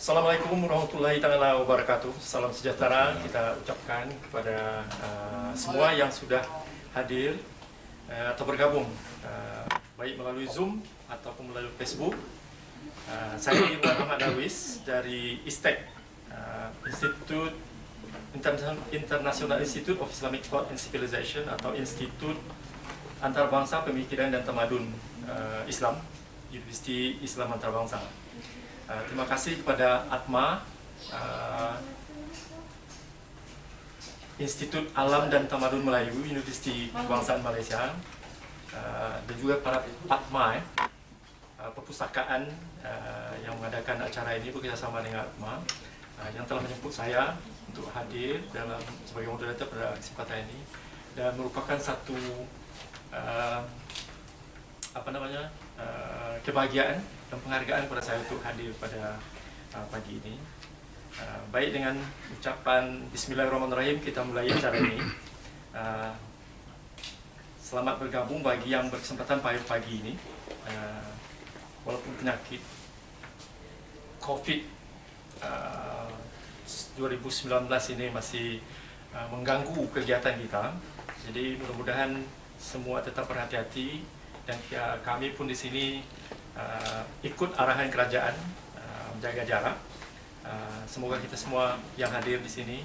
Assalamualaikum warahmatullahi taala wabarakatuh. Salam sejahtera kita ucapkan kepada semua yang sudah hadir atau bergabung baik melalui Zoom ataupun melalui Facebook. Saya Iwan Ahmad Darwis dari ISTEC, International Institute of Islamic Thought and Civilization, atau Institut Antarbangsa Pemikiran dan Tamadun Islam, Universiti Islam Antarbangsa. Terima kasih kepada ATMA, Institut Alam dan Tamadun Melayu, Universiti Kebangsaan Malaysia, dan juga para ATMA, perpustakaan yang mengadakan acara ini bekerjasama dengan ATMA, yang telah menjemput saya untuk hadir dalam sebagai moderator pada kesempatan ini, dan merupakan satu kebahagiaan dan penghargaan kepada saya untuk hadir pada pagi ini. Baik, dengan ucapan Bismillahirrahmanirrahim kita mulai acara ini. Selamat bergabung bagi yang berkesempatan pada pagi ini. Walaupun penyakit COVID 2019 ini masih mengganggu kegiatan kita, jadi mudah-mudahan semua tetap berhati-hati, dan kami pun di sini ikut arahan kerajaan menjaga jarak. Semoga kita semua yang hadir di sini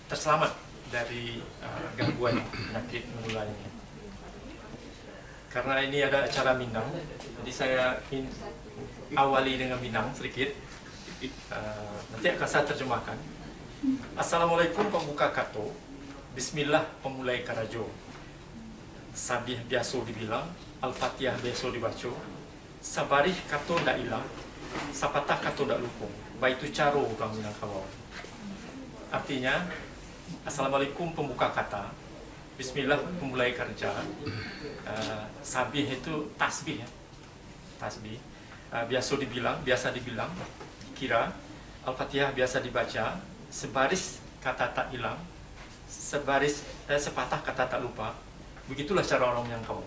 terselamat dari gangguan penyakit menular ini. Karena ini ada acara Minang, jadi saya ingin awali dengan Minang sedikit. Nanti akan saya terjemahkan. Assalamualaikum pembuka kato, Bismillah pemulai karajo. Sabih biasa dibilang, Al-Fatihah biasa dibaca, sabarih kato ndak hilang, sapatah kato ndak lupung. Baitu caro orang Minangkabau. Artinya, Assalamualaikum pembuka kata, Bismillah pemulai kerja. Sabih itu tasbih, ya. Tasbih. Biasa dibilang, kira. Al-Fatihah biasa dibaca, sebaris kata tak hilang, sepatah kata tak lupa. Begitulah cara orang Minangkabau.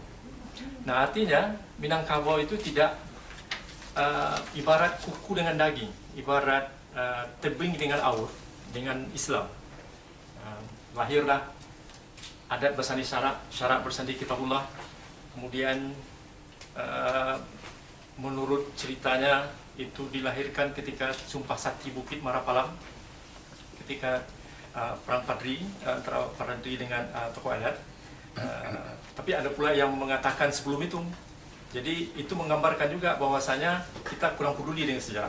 Nah, artinya Minangkabau itu tidak ibarat kuku dengan daging, ibarat tebing dengan aur, dengan Islam. Lahirlah adat bersandi syarat bersandi kitabullah. Kemudian menurut ceritanya itu dilahirkan ketika Sumpah Sakti Bukit Marapalang, ketika perang Padri antara Padri dengan tokoh adat. Tapi ada pula yang mengatakan sebelum itu. Jadi itu menggambarkan juga bahwasanya kita kurang peduli dengan sejarah.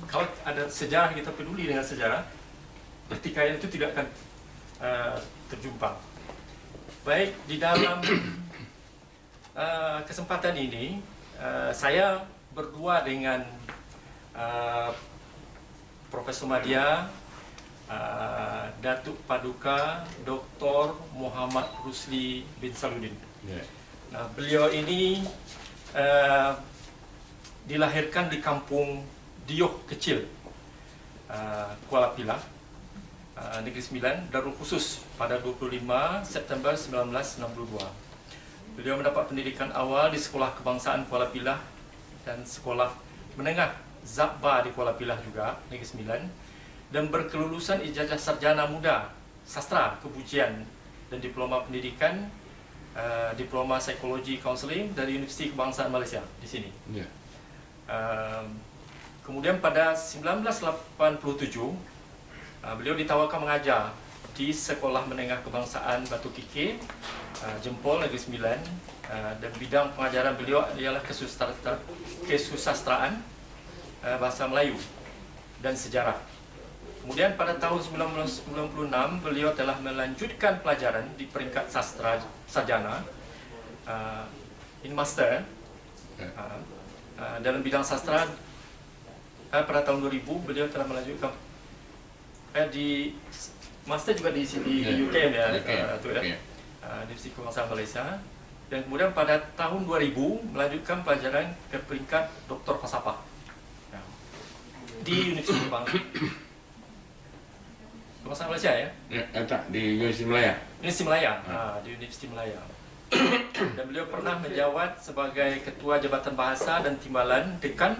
Kalau ada sejarah, kita peduli dengan sejarah, pertikaian itu tidak akan terjumpa. Baik, di dalam kesempatan ini saya berdua dengan Profesor Madya, Datuk Paduka Dr. Muhammad Rusli bin Saluddin. Nah, beliau ini dilahirkan di kampung Dioh Kecil, Kuala Pilah, Negeri Sembilan, Darul Khusus pada 25 September 1962. Beliau mendapat pendidikan awal di Sekolah Kebangsaan Kuala Pilah dan Sekolah Menengah Zabba di Kuala Pilah juga, Negeri Sembilan, dan berkelulusan ijazah sarjana muda sastra kepujian dan diploma pendidikan, diploma psikologi counseling dari Universiti Kebangsaan Malaysia di sini. Kemudian pada 1987 beliau ditawarkan mengajar di Sekolah Menengah Kebangsaan Batu Kikir, Jempol, Negeri Sembilan, dan bidang pengajaran beliau ialah kesusastraan, bahasa Melayu dan sejarah. Kemudian pada tahun 1996 beliau telah melanjutkan pelajaran di peringkat sastra sarjana, in master, dalam bidang sastra. Pada tahun 2000 beliau telah melanjutkan di master juga di UKM, ya, di Universiti Kebangsaan Malaysia. Dan kemudian pada tahun 2000 melanjutkan pelajaran ke peringkat Doktor Falsafah di Universiti Kebangsaan Malaysia, ya? Tak, di Universiti Melaya. Universiti Melaya, di Universiti Melaya. Dan beliau pernah menjawat sebagai Ketua Jabatan Bahasa dan Timbalan Dekan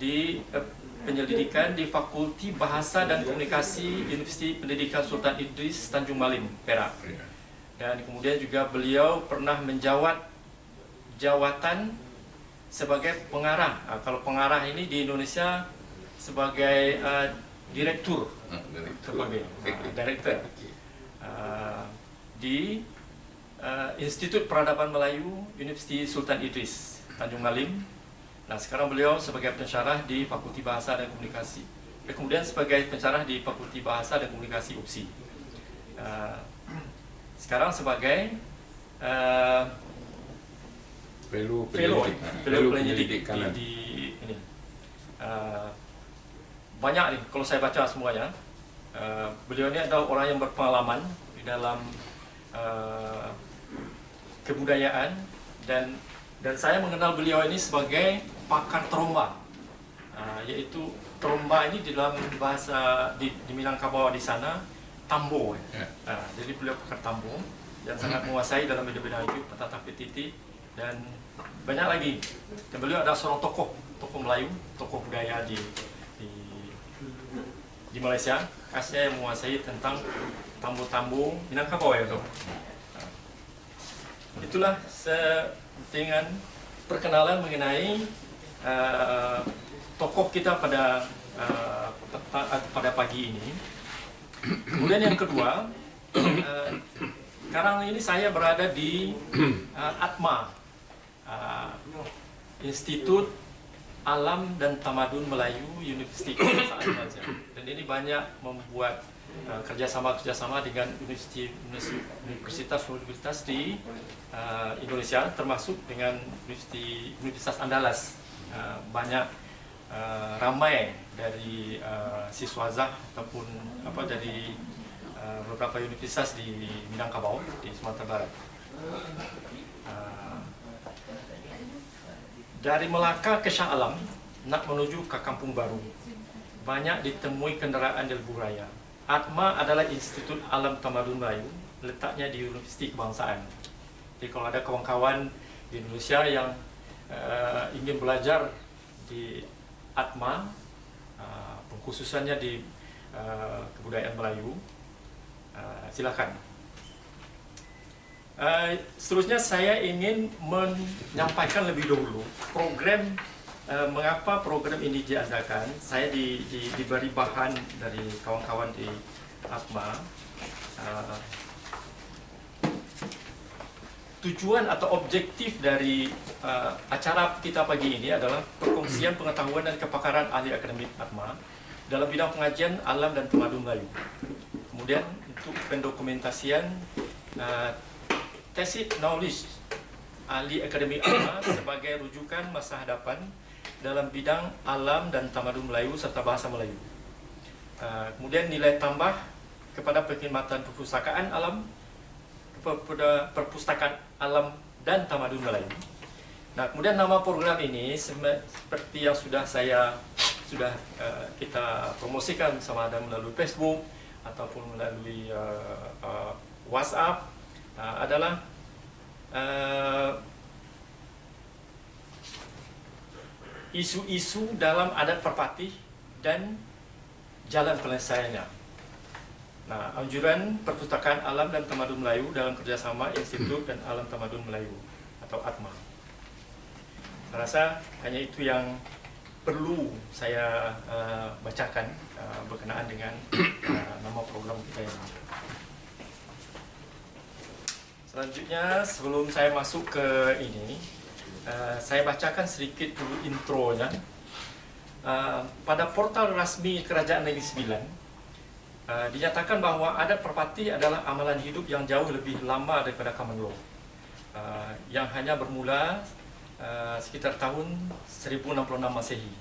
di penyelidikan di Fakulti Bahasa dan Komunikasi Universiti Pendidikan Sultan Idris Tanjung Malim, Perak. Dan kemudian juga beliau pernah menjawat jawatan sebagai pengarah. Kalau pengarah ini di Indonesia sebagai direktur, direktur di Institut Peradaban Melayu Universiti Sultan Idris Tanjung Malim. Nah, sekarang beliau sebagai pensyarah di Fakulti Bahasa dan Komunikasi. Kemudian sebagai pensyarah di Fakulti Bahasa dan Komunikasi UPSI. Sekarang sebagai fellow penyelidik di ini. Banyak nih kalau saya baca semuanya. Beliau ini adalah orang yang berpengalaman di dalam kebudayaan, dan saya mengenal beliau ini sebagai pakar tromba, yaitu tromba ini di dalam bahasa di Minangkabau di sana tambo. Jadi beliau pakar tambo yang sangat menguasai dalam bidang hidup, tata petiti, dan banyak lagi. Dan beliau adalah seorang tokoh Melayu, tokoh budaya di Malaysia, khasnya yang menguasai tentang tambo-tambo Minangkabau ya, Dok. Itulah dengan perkenalan mengenai tokoh kita pada pagi ini. Kemudian yang kedua, sekarang ini saya berada di ATMA, Institut Alam dan Tamadun Melayu Universiti Malaysia. Dan ini banyak membuat kerjasama dengan universitas di Indonesia, termasuk dengan Universitas Andalas. Banyak ramai dari siswa ZAH ataupun dari beberapa universitas di Minangkabau di Sumatera Barat. Dari Melaka ke Shah Alam nak menuju ke Kampung Baru, banyak ditemui kendaraan di lebuh raya. ATMA adalah Institut Alam Tamadun Melayu, letaknya di Universiti Kebangsaan. Jadi kalau ada kawan-kawan di Indonesia yang ingin belajar di ATMA, pengkhususannya di kebudayaan Melayu, silakan. Seterusnya saya ingin menyampaikan lebih dahulu program, mengapa program ini diadakan. Saya diberi bahan dari kawan-kawan di ATMA. Tujuan atau objektif dari acara kita pagi ini adalah perkongsian pengetahuan dan kepakaran ahli akademik ATMA dalam bidang pengajian alam dan tamadun Melayu. Kemudian untuk pendokumentasian tacit knowledge ahli akademik ATMA sebagai rujukan masa hadapan dalam bidang alam dan tamadun Melayu serta bahasa Melayu. Kemudian nilai tambah kepada perkhidmatan perpustakaan alam, perpustakaan alam dan tamadun Melayu. Nah, kemudian nama program ini seperti yang sudah kita promosikan sama ada melalui Facebook ataupun melalui WhatsApp, adalah isu-isu dalam adat perpati dan jalan penyelesaiannya. Nah, anjuran Perpustakaan Alam dan Tamadun Melayu dalam kerjasama Institut dan Alam Tamadun Melayu atau ATMA. Saya rasa hanya itu yang perlu saya bacakan berkenaan dengan nama program kita ini. Selanjutnya, sebelum saya masuk ke ini, saya bacakan sedikit dulu intronya. Pada portal rasmi Kerajaan Negeri Sembilan, dinyatakan bahwa adat perpati adalah amalan hidup yang jauh lebih lama daripada common law, yang hanya bermula sekitar tahun 1066 Masehi.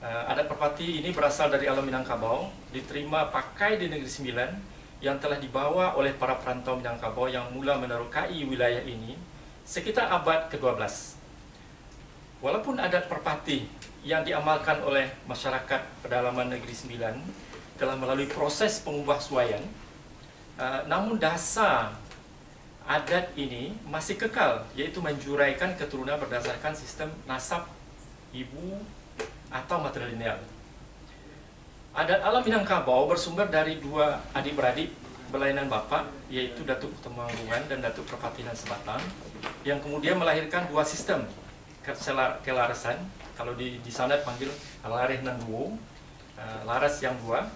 Adat perpati ini berasal dari alam Minangkabau, diterima pakai di Negeri Sembilan, yang telah dibawa oleh para perantau Minangkabau yang mula menerokai wilayah ini sekitar abad ke-12. Walaupun adat perpati yang diamalkan oleh masyarakat pedalaman Negeri Sembilan telah melalui proses pengubahsuaian, namun dasar adat ini masih kekal, yaitu menjuraikan keturunan berdasarkan sistem nasab ibu atau matrilineal. Adat alam Minangkabau bersumber dari dua adik-beradik berlainan bapa, yaitu Datuk Temanggungan dan Datuk Perpatinan Sebatang, yang kemudian melahirkan dua sistem kelarasan. Kalau di sana dipanggil Lares nan duo, laras yang dua,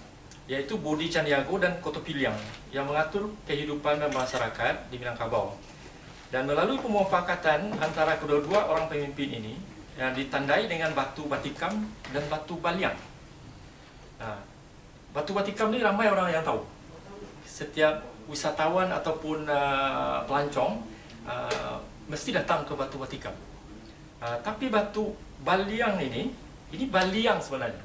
yaitu Bodi Candiago dan Koto Piliang, yang mengatur kehidupan masyarakat di Minangkabau. Dan melalui pemufakatan antara kedua-dua orang pemimpin ini, yang ditandai dengan batu batikam dan batu baliang. Nah, batu batikam ini ramai orang yang tahu. Setiap wisatawan ataupun pelancong mesti datang ke batu batikam. Tapi batu baliang ini baliang sebenarnya.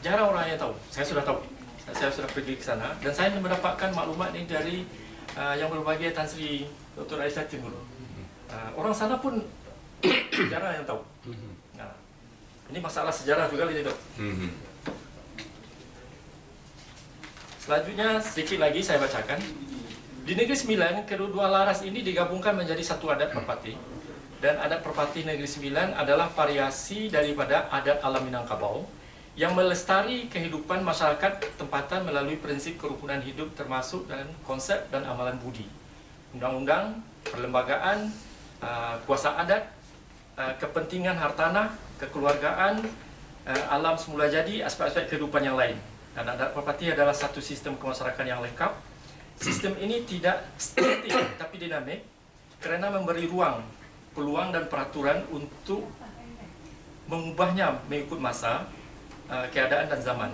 Jarang orang yang tahu. Saya sudah tahu. Saya sudah pergi ke sana dan saya mendapatkan maklumat ini dari yang berbagai Tan Sri Dr. Aisyah Timur. Orang sana pun jarang yang tahu. Nah, ini masalah sejarah juga ini, Dok. Selanjutnya sedikit lagi saya bacakan. Di Negeri Sembilan, kedua laras ini digabungkan menjadi satu adat Perpati. Dan adat Perpati Negeri Sembilan adalah variasi daripada adat alam Minangkabau yang melestari kehidupan masyarakat tempatan melalui prinsip kerukunan hidup termasuk dan konsep dan amalan budi, undang-undang, perlembagaan, kuasa adat, kepentingan hartanah, kekeluargaan, alam semula jadi, aspek-aspek kehidupan yang lain. Dan adat Perpati adalah satu sistem kemasyarakatan yang lengkap. Sistem ini tidak statis tapi dinamik kerana memberi ruang, peluang dan peraturan untuk mengubahnya mengikut masa, keadaan dan zaman.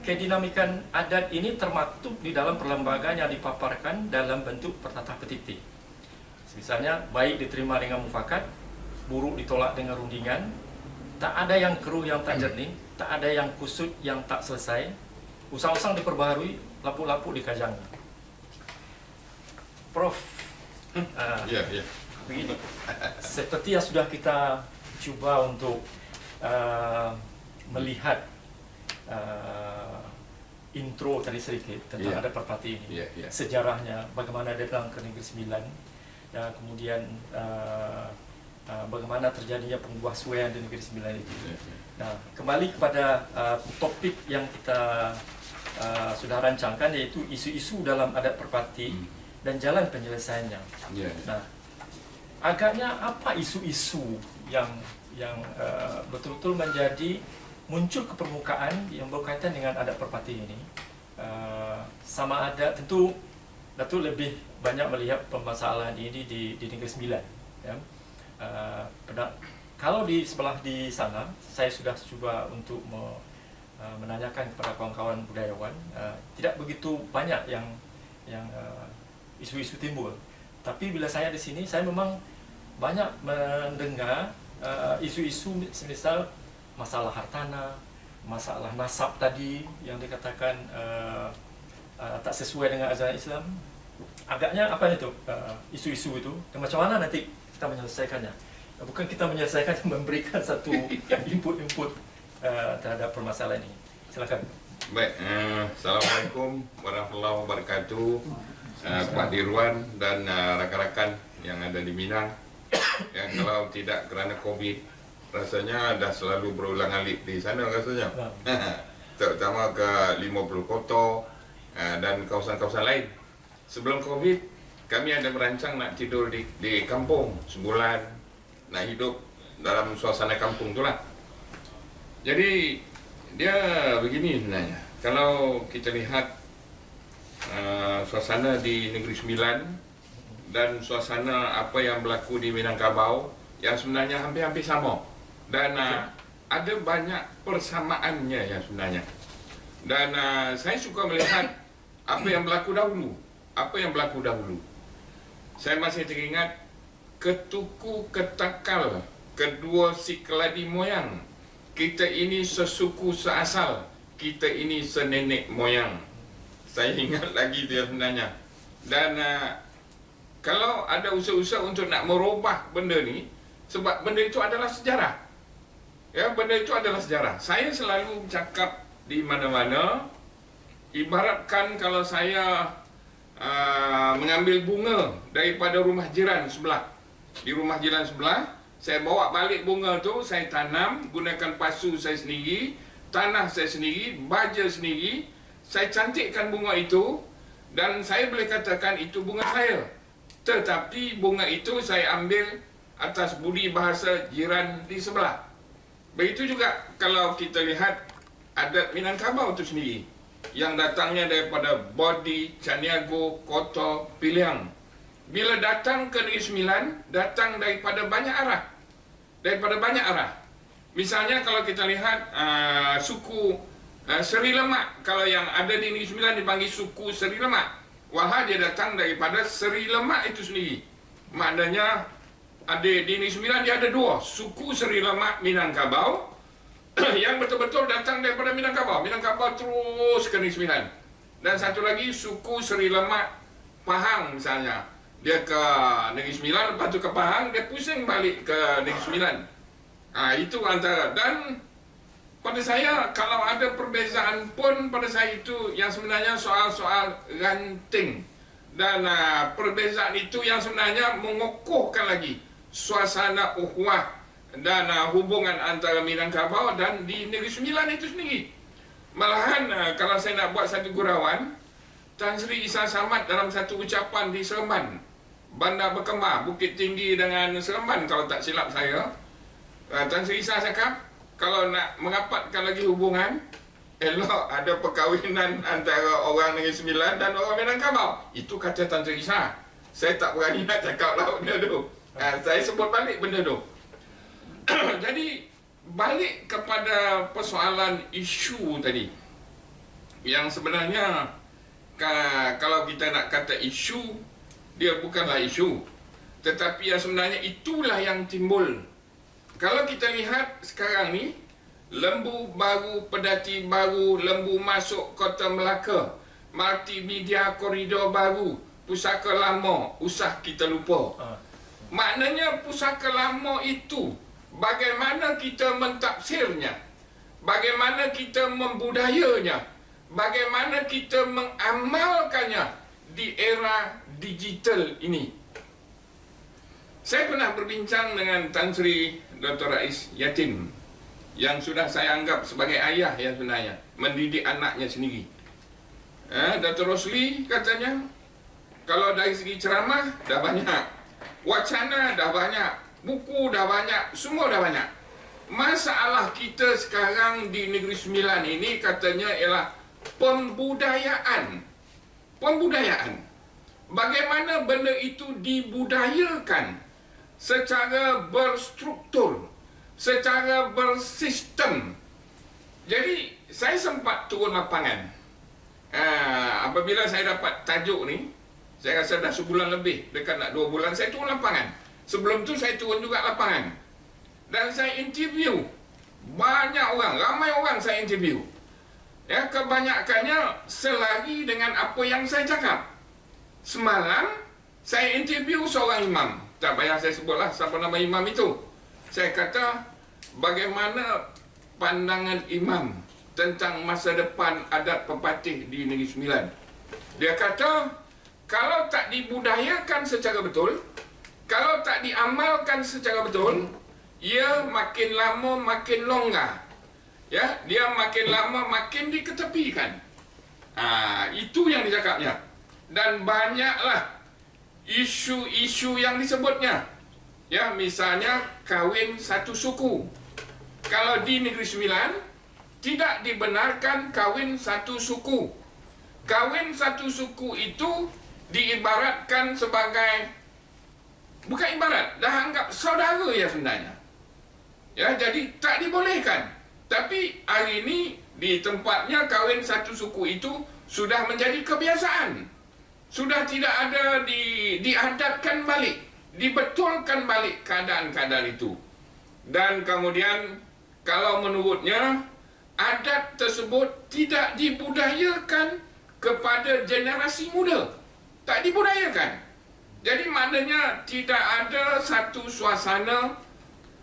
Kedinamikan adat ini termaktub di dalam perlembagaan yang dipaparkan dalam bentuk pertatah petiti. Misalnya, baik diterima dengan mufakat, buruk ditolak dengan rundingan, tak ada yang keruh yang tak jernih, tak ada yang kusut yang tak selesai, usang-usang diperbaharui, lapuk-lapuk dikajang. Prof, begini, seperti yang sudah kita cuba untuk melihat intro tadi sedikit tentang adat Perpati ini, sejarahnya, bagaimana dia datang ke Negeri Sembilan, dan kemudian bagaimana terjadinya pengubahsuaian di Negeri Sembilan itu. Nah, kembali kepada topik yang kita sudah rancangkan, yaitu isu-isu dalam adat Perpati dan jalan penyelesaiannya. Nah, agaknya apa isu-isu yang betul-betul menjadi muncul ke permukaan yang berkaitan dengan adat Perpati ini? Sama ada, tentu Datuk lebih banyak melihat permasalahan ini di Negeri Sembilan. Ya. Kalau di sebelah di sana, saya sudah coba untuk menanyakan kepada kawan-kawan budayawan, tidak begitu banyak yang isu-isu timbul. Tapi bila saya di sini, saya memang banyak mendengar isu-isu semisal masalah hartanah, masalah nasab tadi yang dikatakan tak sesuai dengan ajaran Islam. Agaknya apa itu isu-isu itu, dan macam mana nanti kita menyelesaikannya? Bukan kita menyelesaikan, memberikan satu input terhadap permasalahan ini. Silakan. Baik, Assalamualaikum warahmatullahi wabarakatuh, Pak Dirwan dan rakan-rakan yang ada di Minang. Ya, kalau tidak kerana COVID, rasanya dah selalu berulang alik di sana rasanya. Terutama ke 50 Koto dan kawasan-kawasan lain. Sebelum COVID, kami ada merancang nak tidur di kampung sebulan, nak hidup dalam suasana kampung itulah. Jadi dia begini sebenarnya. Kalau kita lihat suasana di Negeri Sembilan dan suasana apa yang berlaku di Minangkabau, yang sebenarnya hampir-hampir sama. Dan ada banyak persamaannya yang sebenarnya. Dan saya suka melihat apa yang berlaku dahulu. Saya masih teringat ketuku ketakal kedua si keladi moyang. Kita ini sesuku seasal, kita ini senenek moyang. Saya ingat lagi dia sebenarnya. Dan kalau ada usaha-usaha untuk nak merubah benda ni, sebab benda itu adalah sejarah. Ya, benda itu adalah sejarah. Saya selalu cakap di mana-mana, ibaratkan kalau saya mengambil bunga daripada rumah jiran sebelah. Di rumah jiran sebelah, Saya bawa balik bunga tu, saya tanam, gunakan pasu saya sendiri, tanah saya sendiri, baja sendiri. Saya cantikkan bunga itu dan saya boleh katakan itu bunga saya. Tetapi bunga itu saya ambil atas budi bahasa jiran di sebelah. Begitu juga kalau kita lihat adat Minangkabau itu sendiri yang datangnya daripada Bodi, Caniago, Koto, Piliang. Bila datang ke Negeri Sembilan, datang daripada banyak arah. Daripada banyak arah. Misalnya kalau kita lihat suku Seri Lemak, kalau yang ada di Negeri Sembilan dipanggil suku Seri Lemak. Wahai dia datang daripada Seri Lemak itu sendiri. Maknanya ada di Negeri Sembilan dia ada dua, suku Seri Lemak Minangkabau yang betul-betul datang daripada Minangkabau. Minangkabau terus ke Negeri Sembilan. Dan satu lagi suku Seri Lemak Pahang misalnya. Dia ke Negeri Sembilan, lepas tu ke Pahang, dia pusing balik ke Negeri Sembilan. Itu antara. Dan pada saya, kalau ada perbezaan pun pada saya itu yang sebenarnya soal-soal ranting. Dan perbezaan itu yang sebenarnya mengokohkan lagi suasana ukhuwah dan hubungan antara Minangkabau dan di Negeri Sembilan itu sendiri. Malahan kalau saya nak buat satu gurauan, Tan Sri Isa Samad dalam satu ucapan di Seremban, Bandar Berkembar, Bukit Tinggi dengan Seremban kalau tak silap saya, Tan Sri Isa cakap, kalau nak merapatkan lagi hubungan, elok ada perkahwinan antara orang Negeri Sembilan dan orang Minangkabau. Itu kata Tan Sri Isa. Saya tak berani nak cakap lah benda tu. Saya sebut balik benda tu. Jadi, balik kepada persoalan isu tadi. Yang sebenarnya, kalau kita nak kata isu, dia bukanlah isu. Tetapi yang sebenarnya itulah yang timbul. Kalau kita lihat sekarang ni, lembu baru, pedati baru, lembu masuk Kota Melaka, multimedia koridor baru, pusaka lama, usah kita lupa. Maknanya pusaka lama itu, bagaimana kita mentafsirnya, bagaimana kita membudayanya, bagaimana kita mengamalkannya di era digital ini. Saya pernah berbincang dengan Tan Sri Dr. Rais Yatin yang sudah saya anggap sebagai ayah yang sebenarnya mendidik anaknya sendiri. Dr. Rosli katanya, kalau dari segi ceramah dah banyak, wacana dah banyak, buku dah banyak, semua dah banyak. Masalah kita sekarang di Negeri Sembilan ini katanya ialah pembudayaan. Pembudayaan. Bagaimana benda itu dibudayakan secara berstruktur, secara bersistem. Jadi, saya sempat turun lapangan. Apabila saya dapat tajuk ni, saya rasa dah sebulan lebih, dekat nak 2 bulan, saya turun lapangan. Sebelum tu saya turun juga lapangan. Dan saya interview banyak orang, ramai orang saya interview. Ya, kebanyakannya selari dengan apa yang saya cakap. Semalam, saya interview seorang imam. Tak payah saya sebutlah siapa nama imam itu. Saya kata, bagaimana pandangan imam tentang masa depan adat pepatih di Negeri Sembilan. Dia kata, kalau tak dibudayakan secara betul, kalau tak diamalkan secara betul, ia makin lama makin longgar. Ya, dia makin lama makin diketepikan. Itu yang dicakapnya. Dan banyaklah isu-isu yang disebutnya. Ya, misalnya kahwin satu suku. Kalau di Negeri Sembilan tidak dibenarkan kahwin satu suku. Kahwin satu suku itu diibaratkan sebagai, bukan ibarat, dah anggap saudara ya sebenarnya. Ya, jadi tak dibolehkan. Tapi hari ini di tempatnya kahwin satu suku itu sudah menjadi kebiasaan. Sudah tidak ada diadatkan balik, dibetulkan balik keadaan-keadaan itu. Dan kemudian kalau menurutnya adat tersebut tidak dibudayakan kepada generasi muda. Tak dibudayakan. Jadi maknanya tidak ada satu suasana,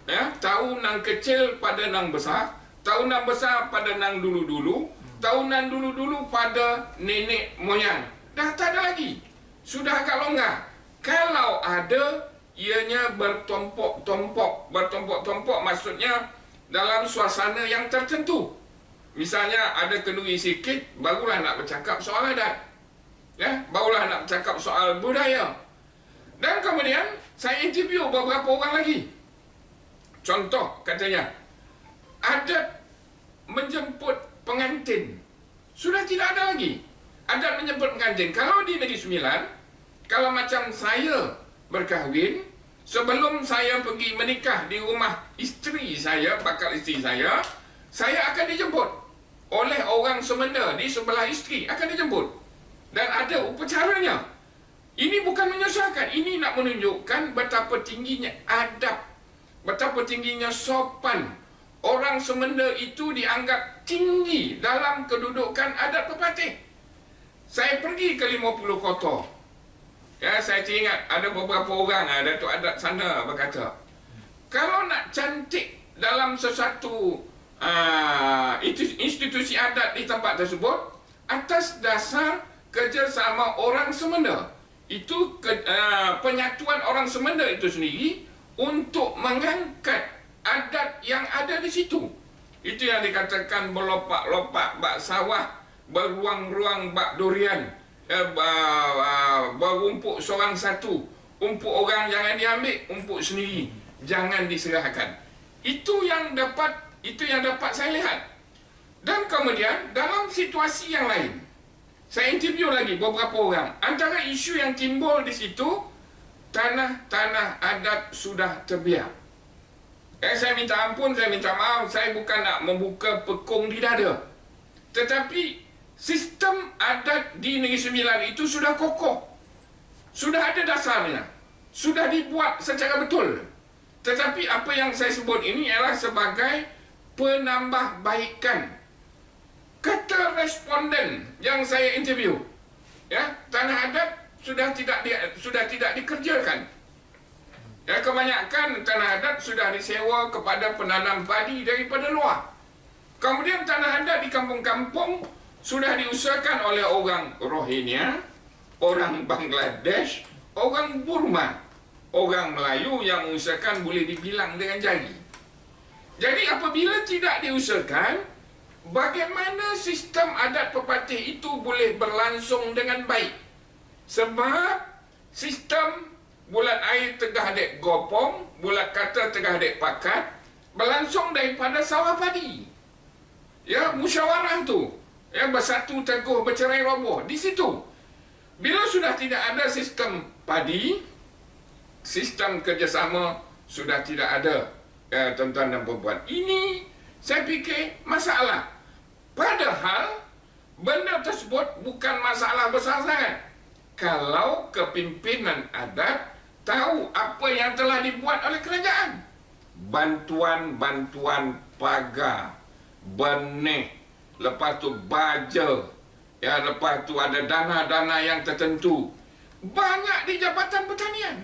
ya, tahu nang kecil pada nang besar, tahu nang besar pada nang dulu-dulu, tahu nang dulu-dulu pada nenek moyang. Dah tak ada lagi. Sudah agak longgar. Kalau ada, ianya bertumpuk-tumpuk maksudnya dalam suasana yang tertentu. Misalnya ada kenduri sikit, barulah nak bercakap soal adat, ya, barulah nak bercakap soal budaya. Dan kemudian saya interview beberapa orang lagi. Contoh katanya, adat menjemput pengantin sudah tidak ada lagi. Adat menjemput pengantin. Kalau di Negeri Sembilan, kalau macam saya berkahwin, sebelum saya pergi menikah di rumah isteri saya, bakal isteri saya akan dijemput oleh orang semenda di sebelah isteri, akan dijemput. Dan ada upacaranya. Ini bukan menyusahkan, ini nak menunjukkan betapa tingginya adab, betapa tingginya sopan. Orang semenda itu dianggap tinggi dalam kedudukan adat pepatih. Saya pergi ke 50 kota. Ya, saya teringat ada beberapa orang, Datuk adat sana berkata, kalau nak cantik dalam sesuatu institusi adat di tempat tersebut, atas dasar kerjasama orang semenda. Itu penyatuan orang semenda itu sendiri untuk mengangkat adat yang ada di situ. Itu yang dikatakan berlopak-lopak bak sawah, beruang-ruang bak durian, berumpuk seorang satu. Umpuk orang jangan diambil, umpuk sendiri jangan diserahkan. Itu yang dapat saya lihat. Dan kemudian dalam situasi yang lain, saya interview lagi beberapa orang. Antara isu yang timbul di situ, tanah-tanah adat sudah terbiak. Saya minta ampun, saya minta maaf, saya bukan nak membuka pekung di dada. Tetapi sistem adat di Negeri Sembilan itu sudah kokoh. Sudah ada dasarnya. Sudah dibuat secara betul. Tetapi apa yang saya sebut ini ialah sebagai penambahbaikan. Kata responden yang saya interview, ya, tanah adat sudah tidak dikerjakan. Ya, kebanyakan tanah adat sudah disewa kepada penanam padi daripada luar. Kemudian tanah adat di kampung-kampung sudah diusahakan oleh orang Rohingya, orang Bangladesh, orang Burma, orang Melayu yang mengusahakan boleh dibilang dengan jari. Jadi apabila tidak diusahakan, bagaimana sistem adat pepatih itu boleh berlangsung dengan baik? Sebab sistem bulat air tegah dek gopong, bulat kata tegah dek pakat, berlangsung daripada sawah padi. Ya, musyawarah tu. Ya, bersatu teguh, bercerai roboh. Di situ. Bila sudah tidak ada sistem padi, sistem kerjasama sudah tidak ada. Ya, tuan-tuan dan puan-puan. Ini saya fikir masalah. Padahal benda tersebut bukan masalah besar sangat. Kalau kepimpinan adat tahu apa yang telah dibuat oleh kerajaan. Bantuan-bantuan pagar, benih, lepas tu baja, ya, lepas tu ada dana-dana yang tertentu. Banyak di Jabatan Pertanian.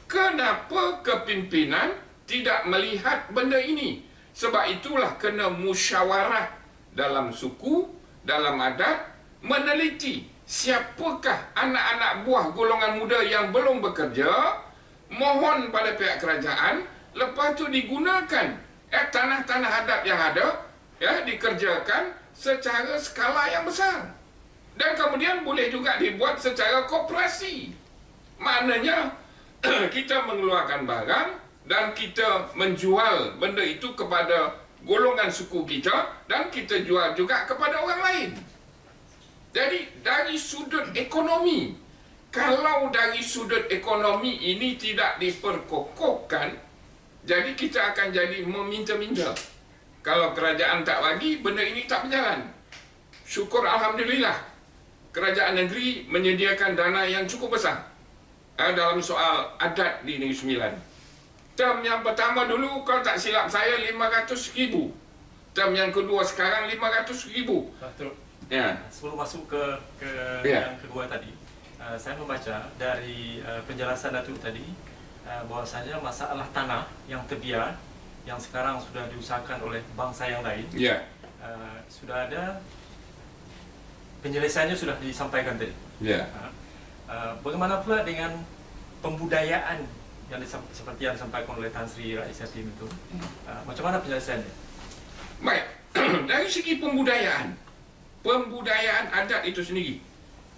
Kenapa kepimpinan tidak melihat benda ini? Sebab itulah kena musyawarah dalam suku, dalam adat, meneliti siapakah anak-anak buah golongan muda yang belum bekerja, mohon pada pihak kerajaan, lepas tu digunakan tanah-tanah adat yang ada, ya, dikerjakan secara skala yang besar. Dan kemudian boleh juga dibuat secara koperasi. Maknanya kita mengeluarkan barang dan kita menjual benda itu kepada golongan suku kita dan kita jual juga kepada orang lain. Jadi dari sudut ekonomi, kalau dari sudut ekonomi ini tidak diperkokohkan, jadi kita akan jadi meminta-minta. Kalau kerajaan tak bagi, benda ini tak berjalan. Syukur Alhamdulillah, kerajaan negeri menyediakan dana yang cukup besar dalam soal adat di Negeri Sembilan. Term yang pertama dulu, kalau tak silap saya, 500,000. Term yang kedua sekarang 500,000. Datuk, Ya. sebelum masuk ke Ya. yang kedua tadi, saya membaca dari penjelasan Datuk tadi, bahwasanya masalah tanah yang terbiar yang sekarang sudah diusahakan oleh bangsa yang lain, Ya. sudah ada penyelesaiannya sudah disampaikan tadi. Ya. Bagaimana pula dengan pembudayaan seperti yang disampaikan oleh Tan Sri Rais Yatim itu, macam mana penyelesaiannya? Baik, dari segi pembudayaan adat itu sendiri,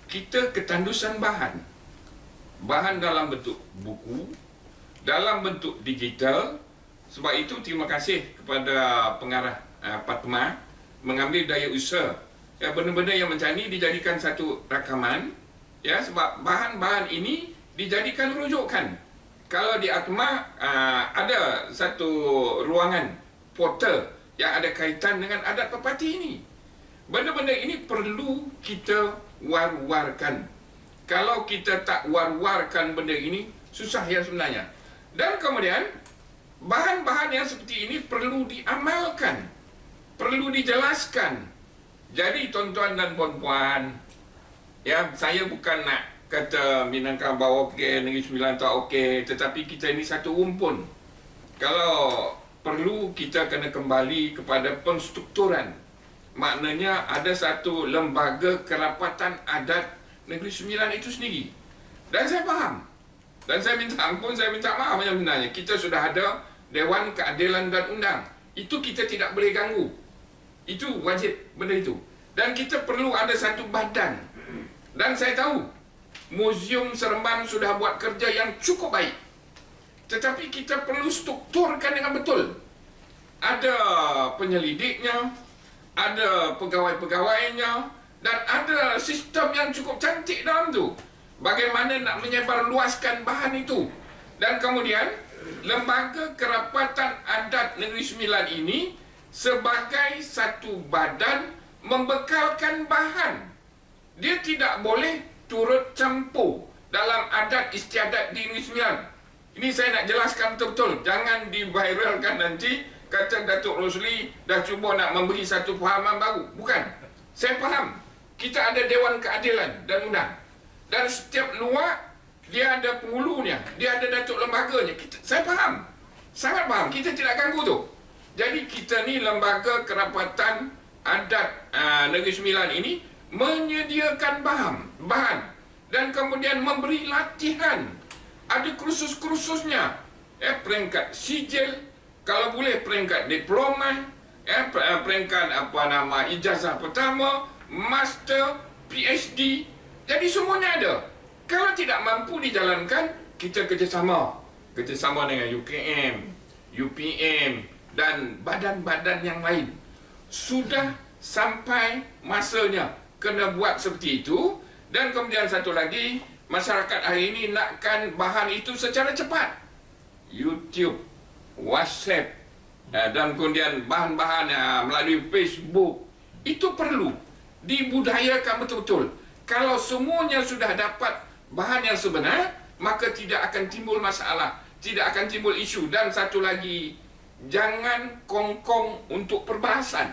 kita ketandusan bahan dalam bentuk buku, dalam bentuk digital. Sebab itu terima kasih kepada pengarah Patma mengambil daya usaha, ya, benda-benda yang macam ini dijadikan satu rakaman, ya, sebab bahan-bahan ini dijadikan rujukan. Kalau di Atma ada satu ruangan portal yang ada kaitan dengan adat pepati ini. Benda-benda ini perlu kita war-warkan. Kalau kita tak war-warkan benda ini, susah yang sebenarnya. Dan kemudian bahan-bahan yang seperti ini perlu diamalkan, perlu dijelaskan. Jadi tuan-tuan dan puan-puan, ya, saya bukan nak kata Minangkabau okey, Negeri Sembilan tak okey, tetapi kita ini satu rumpun. Kalau perlu kita kena kembali kepada penstrukturan. Maknanya ada satu lembaga kerapatan adat Negeri Sembilan itu sendiri. Dan saya faham. Dan saya minta ampun, saya minta maaf yang sebenarnya. Kita sudah ada Dewan Keadilan dan Undang. Itu kita tidak boleh ganggu. Itu wajib benda itu. Dan kita perlu ada satu badan. Dan saya tahu Museum Seremban sudah buat kerja yang cukup baik. Tetapi kita perlu strukturkan dengan betul. Ada penyelidiknya, ada pegawai-pegawainya, dan ada sistem yang cukup cantik dalam tu. Bagaimana nak menyebarluaskan bahan itu. Dan kemudian Lembaga Kerapatan Adat Negeri Sembilan ini sebagai satu badan membekalkan bahan. Dia tidak boleh turut campur dalam adat istiadat di Negeri Sembilan. Ini saya nak jelaskan betul-betul. Jangan diviralkan nanti kata Datuk Rosli dah cuba nak memberi satu fahaman baru. Bukan. Saya faham. Kita ada Dewan Keadilan dan Undang. Dan setiap luar dia ada penghulunya, dia ada datuk lembaganya. Saya faham. Sangat faham. Kita tidak ganggu tu. Jadi kita ni Lembaga Kerapatan Adat Negeri Sembilan ini menyediakan bahan dan kemudian memberi latihan. Ada kursus-kursusnya, peringkat sijil, kalau boleh peringkat diploma, peringkat ijazah pertama, master, PhD. Jadi semuanya ada. Kalau tidak mampu dijalankan, kita kerjasama dengan UKM, UPM dan badan-badan yang lain. Sudah sampai masanya kena buat seperti itu. Dan kemudian satu lagi, masyarakat hari ini nakkan bahan itu secara cepat. YouTube, WhatsApp, dan kemudian bahan-bahan melalui Facebook, itu perlu dibudayakan betul-betul. Kalau semuanya sudah dapat bahan yang sebenar, maka tidak akan timbul masalah, tidak akan timbul isu. Dan satu lagi, jangan kongkong untuk perbahasan.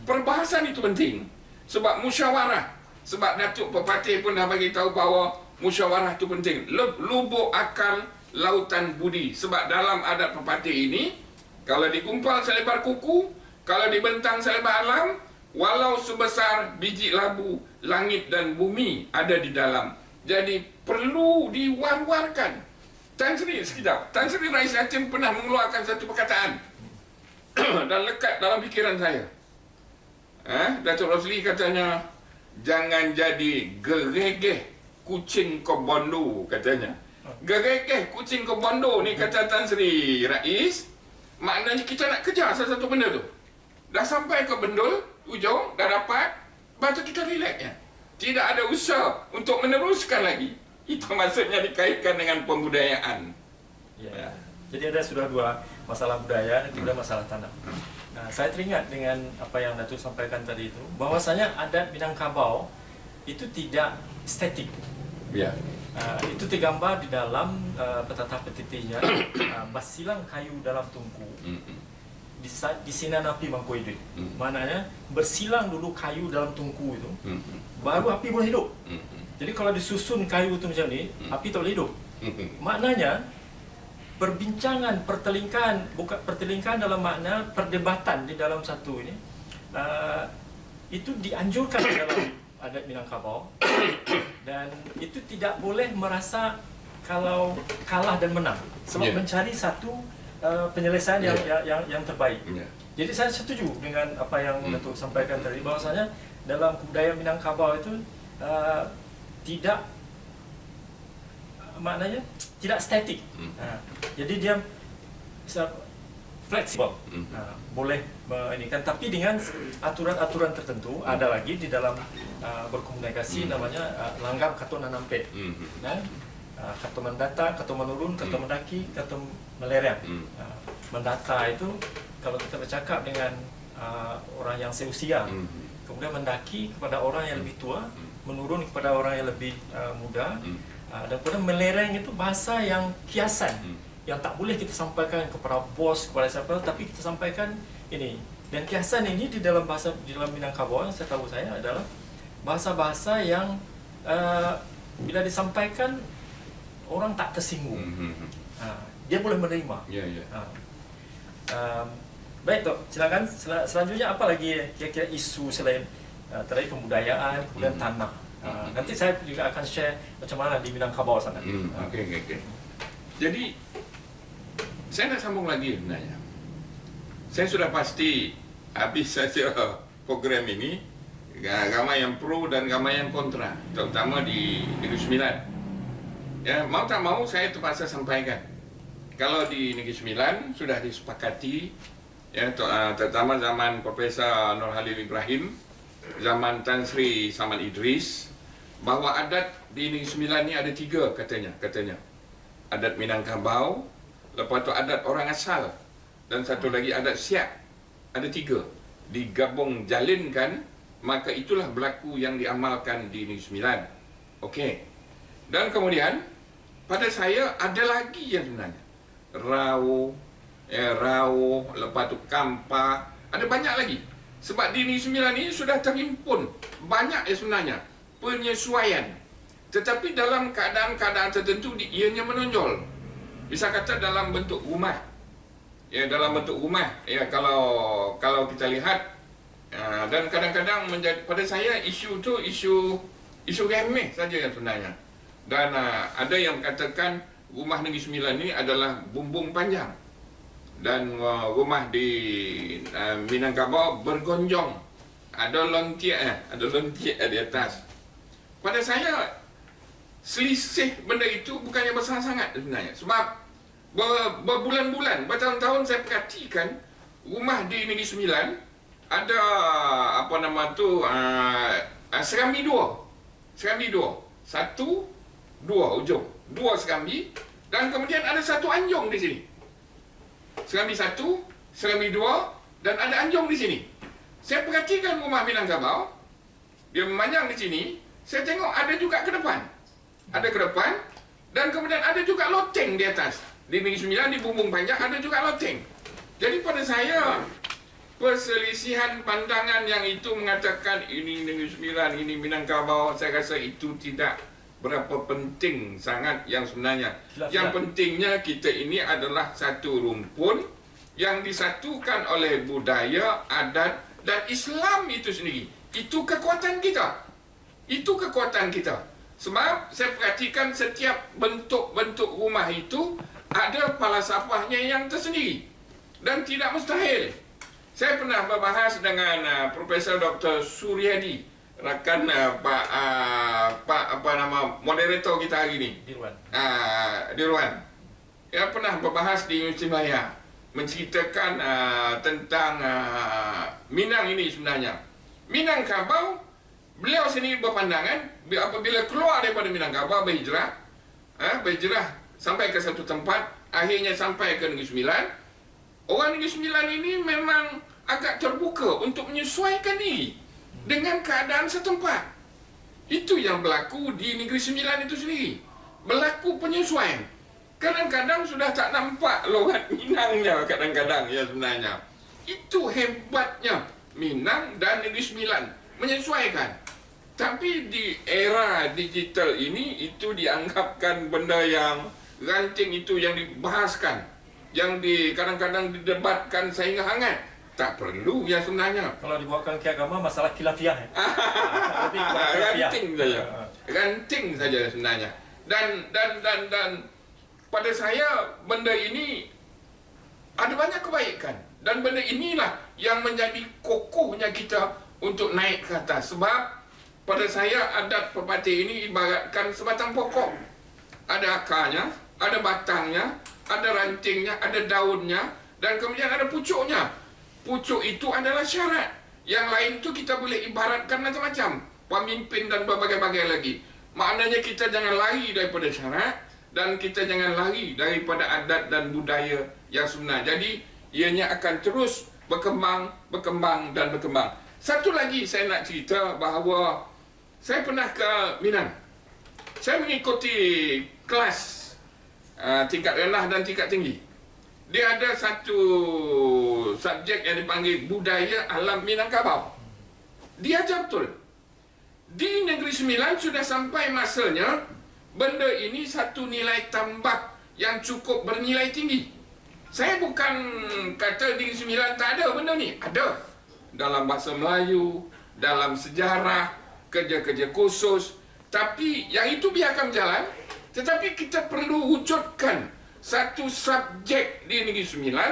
Perbahasan itu penting. Sebab musyawarah. Sebab Datuk Pepatih pun dah bagi tahu bahawa musyawarah itu penting. Lubuk akal, lautan budi. Sebab dalam adat Pepatih ini, kalau digumpal selebar kuku, kalau dibentang selebar alam, walau sebesar biji labu, langit dan bumi ada di dalam. Jadi perlu diwar-warkan. Tan Sri, sekejap. Tan Sri Rais Yatim pernah mengeluarkan satu perkataan dan lekat dalam fikiran saya. Datuk Rosli katanya, jangan jadi geregeh kucing kobondo, katanya. Geregeh kucing kobondo ni kata Tan Sri Rais, maknanya kita nak kejar satu benda tu. Dah sampai ke bendul, ujung, dah dapat, lepas tu kita relax ya. Tidak ada usaha untuk meneruskan lagi. Itu maksudnya dikaitkan dengan pembudayaan. Ya. Jadi ada sudah dua masalah budaya dan juga masalah tanam. Nah, saya teringat dengan apa yang Datuk sampaikan tadi itu, bahwasanya adat Minangkabau itu tidak estetik. Ya. Itu tergambar di dalam petata petitinya, basilang kayu dalam tungku. Di sinan api mangkuk hidup. Maknanya bersilang dulu kayu dalam tungku itu, baru api boleh hidup. Jadi kalau disusun kayu itu macam ni, api tak boleh hidup. Maknanya perbincangan, pertelingkan dalam makna perdebatan di dalam satu ini, itu dianjurkan dalam adat Minangkabau. Dan itu tidak boleh merasa kalau kalah dan menang, sebab mencari satu penyelesaian yang terbaik. Jadi saya setuju dengan apa yang Datuk sampaikan tadi, bahwasanya dalam budaya Minangkabau itu tidak, maknanya tidak statik. Jadi dia fleksibel, boleh ini kan, tapi dengan aturan-aturan tertentu. Ada lagi di dalam berkomunikasi namanya langgam kato nanampe, kato mendata, kato menurun, kato mendaki, kato melerang. Mendata itu kalau kita bercakap dengan orang yang seusia, kemudian mendaki kepada orang yang lebih tua, menurun kepada orang yang lebih muda, dan kemudian melereng itu bahasa yang kiasan, yang tak boleh kita sampaikan kepada bos, kepada siapa, tapi kita sampaikan ini. Dan kiasan ini di dalam bahasa, di dalam Minangkabau yang saya tahu saya adalah bahasa-bahasa yang bila disampaikan orang tak tersinggung, dia boleh menerima. Baik Tok, silakan. Selanjutnya apa lagi kira-kira isu selain tadi kebudayaan, kemudian tanah? Nanti saya juga akan share macam mana di Minangkabau sana. Okey. Jadi saya nak sambung lagi sebenarnya. Saya sudah pasti habis saja program ini, ramai yang pro dan ramai yang kontra, terutama di Negeri Sembilan. Ya, mau tak mau saya terpaksa sampaikan. Kalau di Negeri Sembilan sudah disepakati, ya, terutama zaman Profesor Nur Halil Ibrahim, zaman Tan Sri Saman Idris, bahawa adat di Negeri Sembilan ni ada 3 katanya. Adat Minangkabau, lepas tu adat orang asal, dan satu lagi adat Siak. Ada 3 digabung jalinkan, maka itulah berlaku yang diamalkan di Negeri Sembilan. Okey. Dan kemudian pada saya ada lagi yang sebenarnya Rau, lepas tu Kampa, ada banyak lagi. Sebab di Negeri Sembilan ini sudah terhimpun banyak sebenarnya penyesuaian. Tetapi dalam keadaan-keadaan tertentu ianya menonjol. Bisa kata dalam bentuk rumah. Ya, dalam bentuk rumah. Ya, kalau kita lihat, dan kadang-kadang menjadi, pada saya isu tu isu remeh saja sebenarnya. Dan ada yang katakan rumah Negeri Sembilan ini adalah bumbung panjang. Dan rumah di Minangkabau bergonjong. Ada lontiak di atas. Pada saya selisih benda itu bukannya besar sangat sebenarnya. Sebab berbulan-bulan, bertahun-tahun saya perhatikan rumah di Negeri Sembilan ada serambi dua. Satu, dua ujung. 2 serambi, dan kemudian ada 1 anjung di sini. Serambi 1, serambi 2, dan ada anjung di sini. Saya perhatikan rumah Minangkabau, dia memanjang di sini. Saya tengok ada juga ke depan. Ada ke depan, dan kemudian ada juga loteng di atas. Di Negeri Sembilan, di bumbung panjang, ada juga loteng. Jadi pada saya, perselisihan pandangan yang itu mengatakan ini Negeri Sembilan, ini Minangkabau, saya rasa itu tidak berapa penting sangat yang sebenarnya. Yang pentingnya kita ini adalah satu rumpun yang disatukan oleh budaya, adat, dan Islam itu sendiri. Itu kekuatan kita. Sebab saya perhatikan setiap bentuk-bentuk rumah itu ada falsafahnya yang tersendiri. Dan tidak mustahil. Saya pernah berbahas dengan Profesor Dr. Suryadi, rakan moderator kita hari ini, Dirwan. Dia pernah berbahas di Universiti Malaya, menceritakan tentang Minang ini sebenarnya. Minangkabau, beliau sendiri berpandangan apabila keluar daripada Minangkabau berhijrah sampai ke satu tempat, akhirnya sampai ke Negeri Sembilan. Orang Negeri Sembilan ini memang agak terbuka untuk menyesuaikan diri dengan keadaan setempat. Itu yang berlaku di Negeri Sembilan itu sendiri. Berlaku penyesuaian. Kadang-kadang sudah tak nampak logat Minangnya kadang-kadang ya sebenarnya. Itu hebatnya Minang dan Negeri Sembilan menyesuaikan. Tapi di era digital ini itu dianggapkan benda yang ranting itu yang dibahaskan, yang kadang-kadang didebatkan sehingga hangat. Tak perlu ya sebenarnya. Kalau dibawakan ke agama, masalah khilafiah. Ranting saja sebenarnya. Dan pada saya benda ini ada banyak kebaikan, dan benda inilah yang menjadi kokohnya kita untuk naik ke atas. Sebab pada saya adat pepatih ini ibaratkan sebatang pokok. Ada akarnya, ada batangnya, ada rantingnya, ada daunnya, dan kemudian ada pucuknya. Pucuk itu adalah syarat. Yang lain tu kita boleh ibaratkan macam-macam, pemimpin dan berbagai-bagai lagi. Maknanya kita jangan lari daripada syarat, dan kita jangan lari daripada adat dan budaya yang sebenar. Jadi ianya akan terus berkembang dan berkembang. Satu lagi saya nak cerita bahawa saya pernah ke Minang. Saya mengikuti kelas tingkat rendah dan tingkat tinggi. Dia ada satu subjek yang dipanggil budaya alam Minangkabau. Dia ajar betul. Di Negeri Sembilan sudah sampai masanya benda ini satu nilai tambah yang cukup bernilai tinggi. Saya bukan kata Negeri Sembilan tak ada benda ni. Ada. Dalam bahasa Melayu, dalam sejarah, kerja-kerja khusus. Tapi yang itu biarkan berjalan. Tetapi kita perlu wujudkan satu subjek di Negeri Sembilan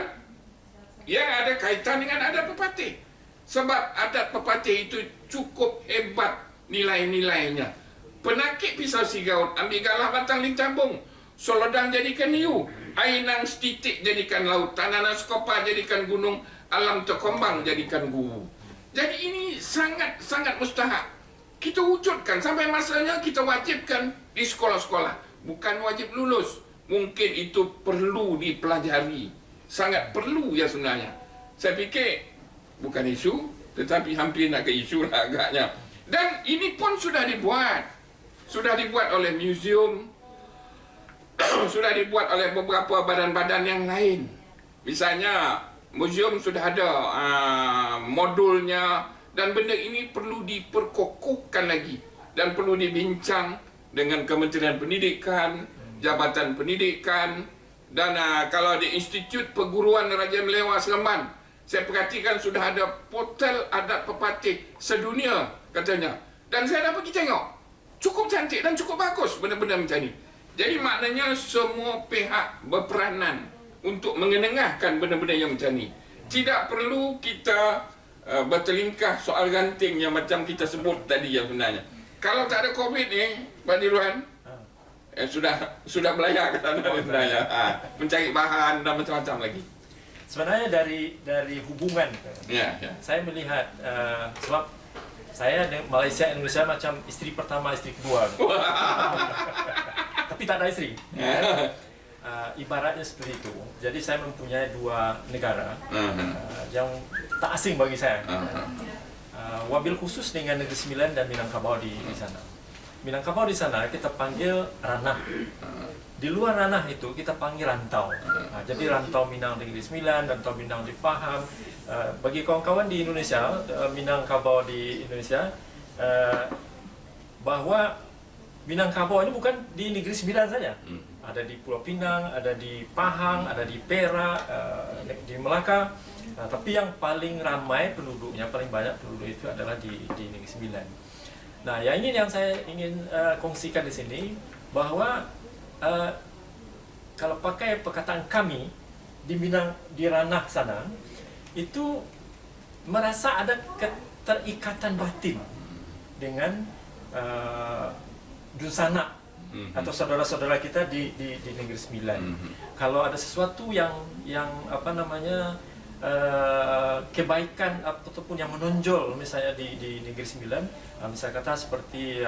yang ada kaitan dengan adat pepatih. Sebab adat pepatih itu cukup hebat nilai-nilainya. Penakik pisau sigaut, ambil galah batang lincambung. Solodang jadikan hiu, ainang setitik jadikan laut, tananan skopa jadikan gunung, alam terkombang jadikan guru. Jadi ini sangat mustahak. Kita wujudkan, sampai masanya kita wajibkan di sekolah-sekolah. Bukan wajib lulus. Mungkin itu perlu dipelajari. Sangat perlu ya sebenarnya. Saya fikir bukan isu, tetapi hampir nak ke isu lah agaknya. Dan ini pun sudah dibuat. Sudah dibuat oleh museum. Sudah dibuat oleh beberapa badan-badan yang lain. Misalnya, museum sudah ada modulnya. Dan benda ini perlu diperkokohkan lagi. Dan perlu dibincang dengan Kementerian Pendidikan, Jabatan Pendidikan, dan kalau di Institut Perguruan Raja Melewah Seremban, saya perhatikan sudah ada portal adat pepatih sedunia katanya. Dan saya dah pergi tengok. Cukup cantik dan cukup bagus benda-benda macam ni. Jadi maknanya semua pihak berperanan untuk mengenengahkan benda-benda yang macam ni. Tidak perlu kita bertelingkah soal ganting yang macam kita sebut tadi yang sebenarnya. Kalau tak ada COVID ni, Pak Dirwan, sudah belayar ke sana sebenarnya. Mencari bahan dan macam-macam lagi. Sebenarnya dari hubungan, saya melihat sebab saya Malaysia Indonesia macam isteri pertama, isteri kedua. Tapi tak ada isteri. Ibaratnya seperti itu. Jadi saya mempunyai dua negara yang tak asing bagi saya. Wabil khusus dengan Negeri Sembilan dan Minangkabau di sana. Minangkabau di sana kita panggil ranah. Di luar ranah itu kita panggil rantau. Jadi rantau Minang di Negeri Sembilan, rantau Minang di Pahang. Bagi kawan-kawan di Indonesia, Minangkabau di Indonesia, bahwa Minangkabau ini bukan di Negeri Sembilan saja. Ada di Pulau Pinang, ada di Pahang, ada di Perak, di Melaka. Tapi yang paling ramai penduduknya, paling banyak penduduk itu adalah di Negeri Sembilan. Nah, yang saya ingin kongsikan di sini bahwa kalau pakai perkataan kami di Minang, di ranah sana, itu merasa ada keterikatan batin dengan Dunsana atau saudara-saudara kita di Negeri Sembilan. Kalau ada sesuatu yang apa namanya kebaikan ataupun yang menonjol misalnya di Negeri Sembilan, misalnya kata seperti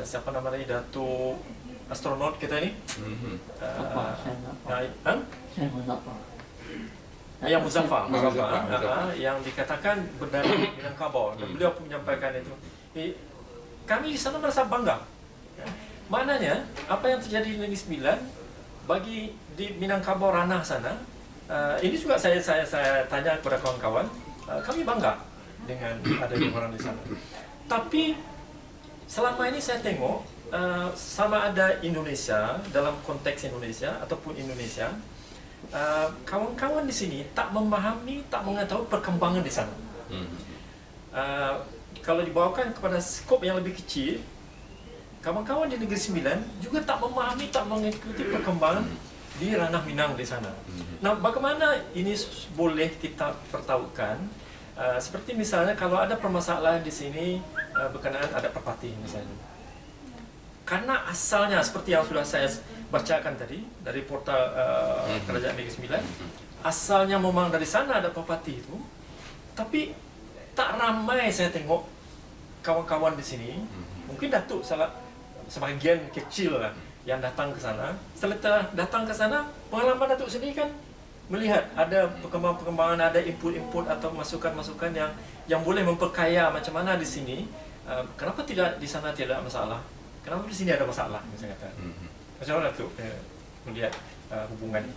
siapa namanya Datuk astronot kita ini, yang Muzaffar, yang dikatakan berdari Minangkabau. Beliau pun menyampaikan itu. Kami di sana merasa bangga. Maknanya apa yang terjadi di Negeri Sembilan bagi di Minangkabau ranah sana, ini juga saya tanya kepada kawan-kawan, kami bangga dengan adanya orang di sana. Tapi selama ini saya tengok sama ada Indonesia, dalam konteks Indonesia ataupun Indonesia, kawan-kawan di sini tak memahami, tak mengetahui perkembangan di sana. Kalau dibawakan kepada skop yang lebih kecil, kawan-kawan di Negeri Sembilan juga tak memahami, tak mengikuti perkembangan di ranah Minang di sana. Nah, bagaimana ini boleh kita pertahukan? Seperti misalnya kalau ada permasalahan di sini berkenaan ada perpati misalnya. Karena asalnya seperti yang sudah saya bacakan tadi dari portal Kerajaan Negeri Sembilan, asalnya memang dari sana ada perpati itu, tapi tak ramai saya tengok kawan-kawan di sini. Mungkin Datuk salah sebagian kecil lah yang datang ke sana. Setelah datang ke sana, pengalaman Datuk sendiri kan melihat ada perkembangan-perkembangan, ada input-input atau masukan-masukan yang boleh memperkaya macam mana di sini. Kenapa tidak di sana tidak ada masalah? Kenapa di sini ada masalah? Misalnya kata. Macam mana Datuk melihat hubungan ini?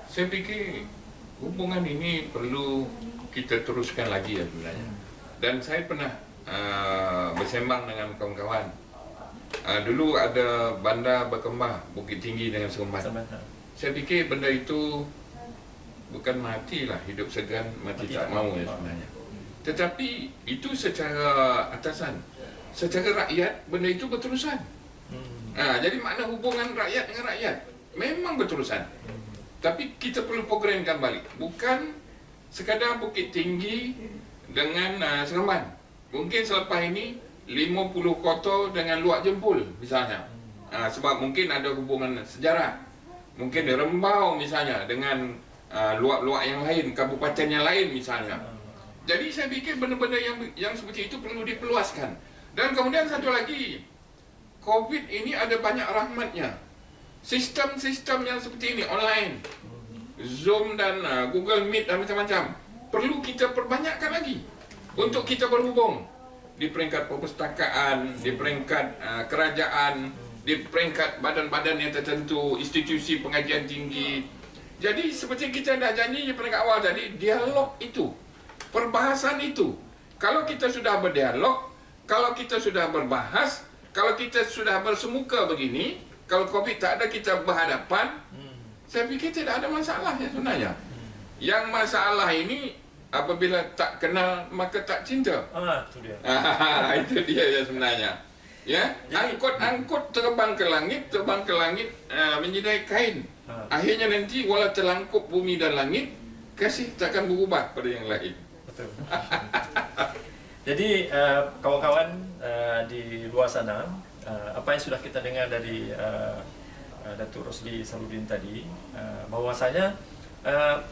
Saya fikir hubungan ini perlu kita teruskan lagi ya sebenarnya. Dan saya pernah bersembang dengan kawan-kawan. Dulu ada bandar berkembang Bukit Tinggi dengan Seremban. Saya fikir benda itu bukan matilah, hidup segan mati tak mau ya sebenarnya. Tetapi itu secara atasan, secara rakyat benda itu berterusan. Jadi makna hubungan rakyat dengan rakyat memang berterusan. Tapi kita perlu programkan balik, bukan sekadar Bukit Tinggi dengan Seremban. Mungkin selepas ini 50 kota dengan Luak Jempol misalnya. Sebab mungkin ada hubungan sejarah. Mungkin di Rembau misalnya dengan luak-luak yang lain, kabupaten yang lain misalnya. Jadi saya fikir benda-benda yang seperti itu perlu diperluaskan. Dan kemudian satu lagi, COVID ini ada banyak rahmatnya. Sistem-sistem yang seperti ini online, Zoom dan Google Meet dan macam-macam, perlu kita perbanyakkan lagi untuk kita berhubung di peringkat perpustakaan, di peringkat kerajaan, di peringkat badan-badan yang tertentu, institusi pengajian tinggi. Jadi seperti kita dah janji di peringkat awal tadi, dialog itu, perbahasan itu. Kalau kita sudah berdialog, kalau kita sudah berbahas, kalau kita sudah bersemuka begini, kalau COVID tak ada kita berhadapan, saya fikir tidak ada masalah ya sebenarnya. Yang masalah ini apabila tak kenal maka tak cinta. Itu dia. Itu dia ya sebenarnya. Ya, angkut terbang ke langit menjadi kain. Akhirnya nanti walau terlangkup bumi dan langit, kasih takkan berubah pada yang lain. Betul. Jadi kawan-kawan di luar sana, apa yang sudah kita dengar dari Datuk Rosli Saludin tadi, bahwasanya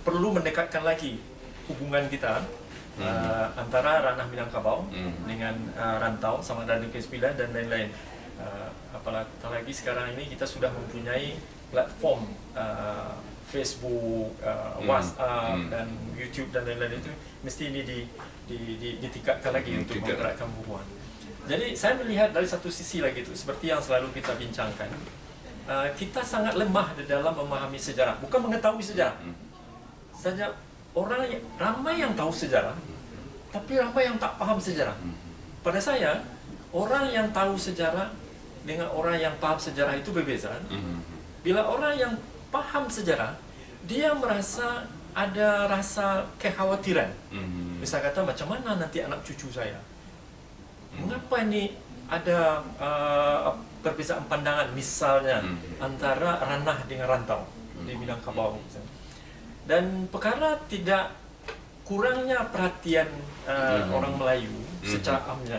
perlu mendekatkan lagi hubungan kita antara ranah Minangkabau dengan rantau sama ada Negeri Sembilan dan lain-lain. Apalagi sekarang ini kita sudah mempunyai platform Facebook, WhatsApp dan YouTube dan lain-lain, itu mesti ini ditingkatkan lagi untuk mempereratkan hubungan. Jadi saya melihat dari satu sisi lagi itu seperti yang selalu kita bincangkan, kita sangat lemah di dalam memahami sejarah, bukan mengetahui sejarah saja. Orang ramai yang tahu sejarah, tapi ramai yang tak paham sejarah. Pada saya, orang yang tahu sejarah dengan orang yang paham sejarah itu berbeza. Bila orang yang paham sejarah, dia merasa ada rasa kekhawatiran. Bisa kata macam mana nanti anak cucu saya? Mengapa ini ada perbezaan pandangan misalnya antara ranah dengan rantau di Minangkabau misalnya. Dan perkara tidak kurangnya perhatian orang Melayu secara amnya,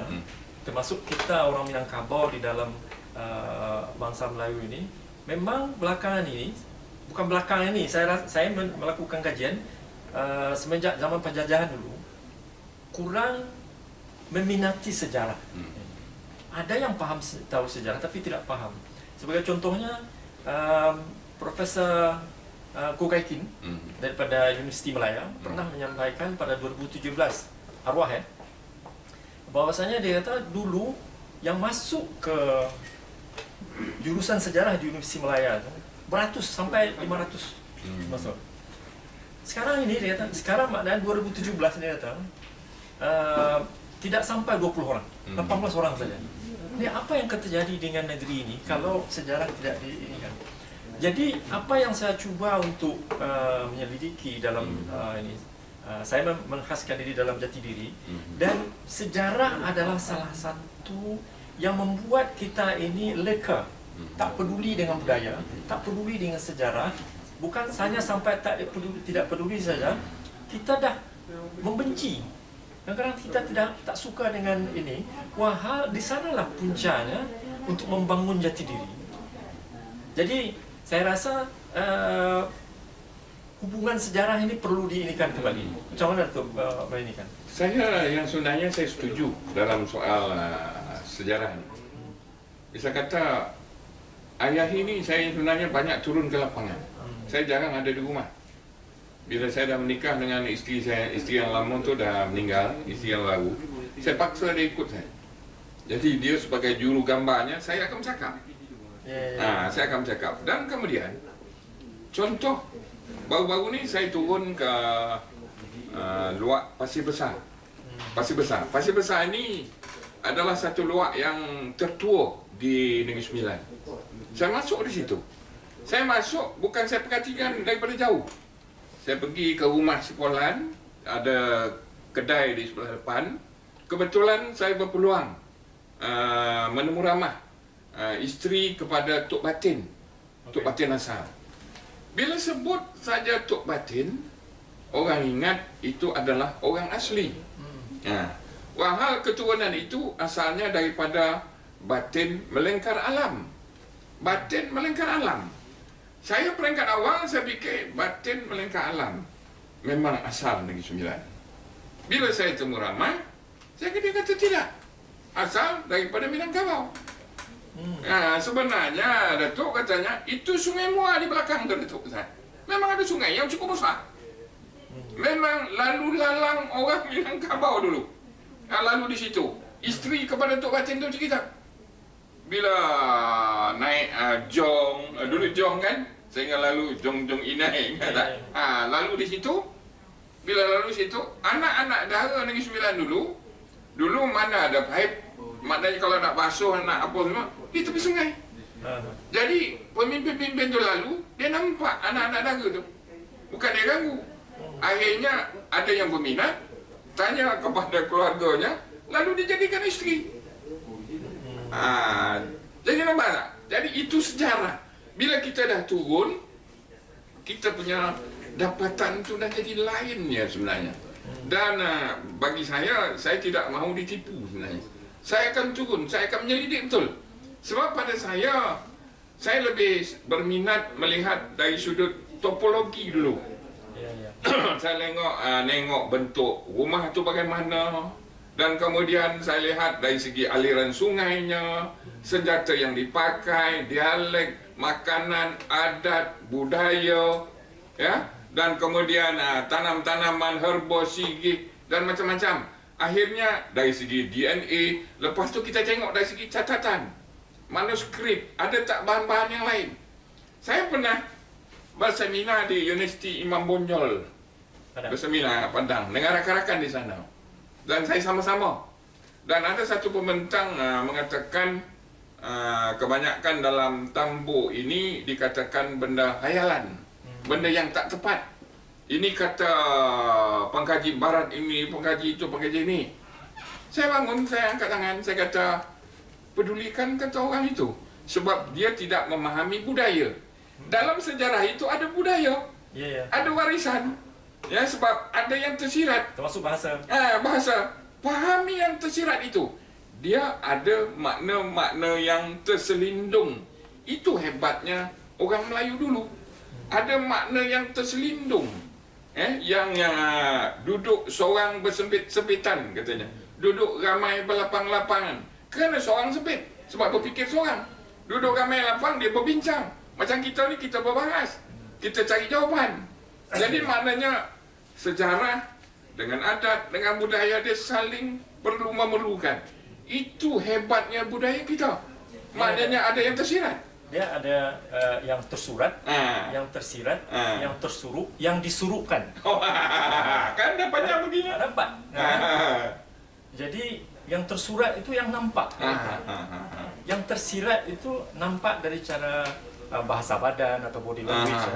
termasuk kita orang Minangkabau di dalam bangsa Melayu ini, memang belakangan ini, bukan belakangan ini, saya melakukan kajian semenjak zaman penjajahan dulu, kurang meminati sejarah. Ada yang tahu sejarah tapi tidak paham. Sebagai contohnya, Profesor Kokaikin daripada Universiti Malaya pernah menyampaikan pada 2017, arwah bahwasanya dia kata dulu yang masuk ke jurusan sejarah di Universiti Malaya itu beratus sampai 500 masuk. Sekarang ini dia kata, sekarang maknanya 2017 dia kata tidak sampai 20 orang, 18 orang saja. Ini apa yang terjadi dengan negeri ini kalau sejarah tidak diinikan? Jadi apa yang saya cuba untuk menyelidiki dalam ini, saya menkhaskan diri dalam jati diri, dan sejarah adalah salah satu yang membuat kita ini leka, tak peduli dengan budaya, tak peduli dengan sejarah. Bukan hanya sampai tidak peduli saja, kita dah membenci. Kadang-kadang kita tak suka dengan ini. Wah, di sanalah puncanya untuk membangun jati diri. Jadi saya rasa hubungan sejarah ini perlu diinikan kembali. Macam mana tu ini kan? Saya yang sebenarnya saya setuju dalam soal sejarah ini. Bisa kata ayah ini saya sebenarnya banyak turun ke lapangan. Saya jarang ada di rumah. Bila saya dah menikah dengan isteri saya, isteri yang lama tu dah meninggal, isteri yang baru, saya paksa dia ikut saya. Jadi dia sebagai juru gambarnya, saya akan bercakap. Saya akan bercakap. Dan kemudian, contoh, baru-baru ni saya turun ke luak Pasir Besar. Pasir Besar. Pasir Besar ini adalah satu luak yang tertua di Negeri Sembilan. Saya masuk di situ. Saya masuk, bukan saya perhatikan daripada jauh. Saya pergi ke rumah sekolahan, ada kedai di sebelah depan. Kebetulan saya berpeluang menemu ramah isteri kepada Tok Batin, Tok Batin asal. Bila sebut saja Tok Batin, orang ingat itu adalah orang asli. Walhal keturunan itu asalnya daripada Batin Melengkar Alam. Batin Melengkar Alam. Saya peringkat awal, saya fikir Batin Melengkar Alam memang asal Negeri Sembilan. Bila saya temu ramai, dia kata tidak. Asal daripada Minangkabau. Sebenarnya Datuk katanya, itu Sungai Muar di belakang tu Datuk. Memang ada sungai yang cukup besar. Memang lalu lalang orang Minangkabau dulu. Lalu di situ. Isteri kepada Tok Batin tu cerita. Bila naik Jong, dulu Jong kan? Saya ingat lalu Jong Inai. Lalu di situ, bila lalu di situ, anak-anak dara Negeri Sembilan dulu mana ada pipe, maknanya kalau nak basuh, nak apa semua, di tepi sungai. Jadi pemimpin-pemimpin tu lalu, dia nampak anak-anak dara tu. Bukan dia ganggu. Akhirnya ada yang berminat, tanya kepada keluarganya, lalu dijadikan isteri. Jadi nampak tak? Jadi itu sejarah. Bila kita dah turun, kita punya dapatan tu dah jadi lainnya sebenarnya. Dan bagi saya tidak mahu ditipu sebenarnya. Saya akan turun, saya akan menyelidik betul. Sebab pada saya lebih berminat melihat dari sudut topologi dulu. Saya nengok bentuk rumah tu bagaimana. Dan kemudian saya lihat dari segi aliran sungainya, senjata yang dipakai, dialek, makanan, adat, budaya, ya, dan kemudian tanam-tanaman, herbosigi dan macam-macam. Akhirnya dari segi DNA, lepas tu kita tengok dari segi catatan, manuskrip, ada tak bahan-bahan yang lain. Saya pernah berseminar di Universiti Imam Bonjol, berseminar Padang dengan rakan-rakan di sana. Dan saya sama-sama. Dan ada satu pembentang mengatakan kebanyakan dalam tambuk ini dikatakan benda khayalan, benda yang tak tepat. Ini kata pengkaji barat ini, pengkaji itu, pengkaji ini. Saya bangun, saya angkat tangan, saya kata, pedulikan kata orang itu. Sebab dia tidak memahami budaya. Dalam sejarah itu ada budaya, ada warisan. Ya, sebab ada yang tersirat. Termasuk bahasa. Bahasa. Pahami yang tersirat itu. Dia ada makna-makna yang terselindung. Itu hebatnya orang Melayu dulu. Ada makna yang terselindung. Yang duduk seorang bersempit-sempitan katanya. Duduk ramai berlapang-lapangan. Kerana seorang sempit. Sebab berfikir seorang. Duduk ramai lapang, dia berbincang. Macam kita ni, kita berbahas. Kita cari jawapan. Jadi maknanya sejarah dengan adat, dengan budaya dia saling perlu memerlukan. Itu hebatnya budaya kita. Maknanya ada yang tersirat. Dia ada yang tersurat, yang tersirat, yang tersuruh, yang disuruhkan. Kan dapatnya begini. Dapat. Jadi yang tersurat itu yang nampak. Yang tersirat itu nampak dari cara bahasa badan atau body language.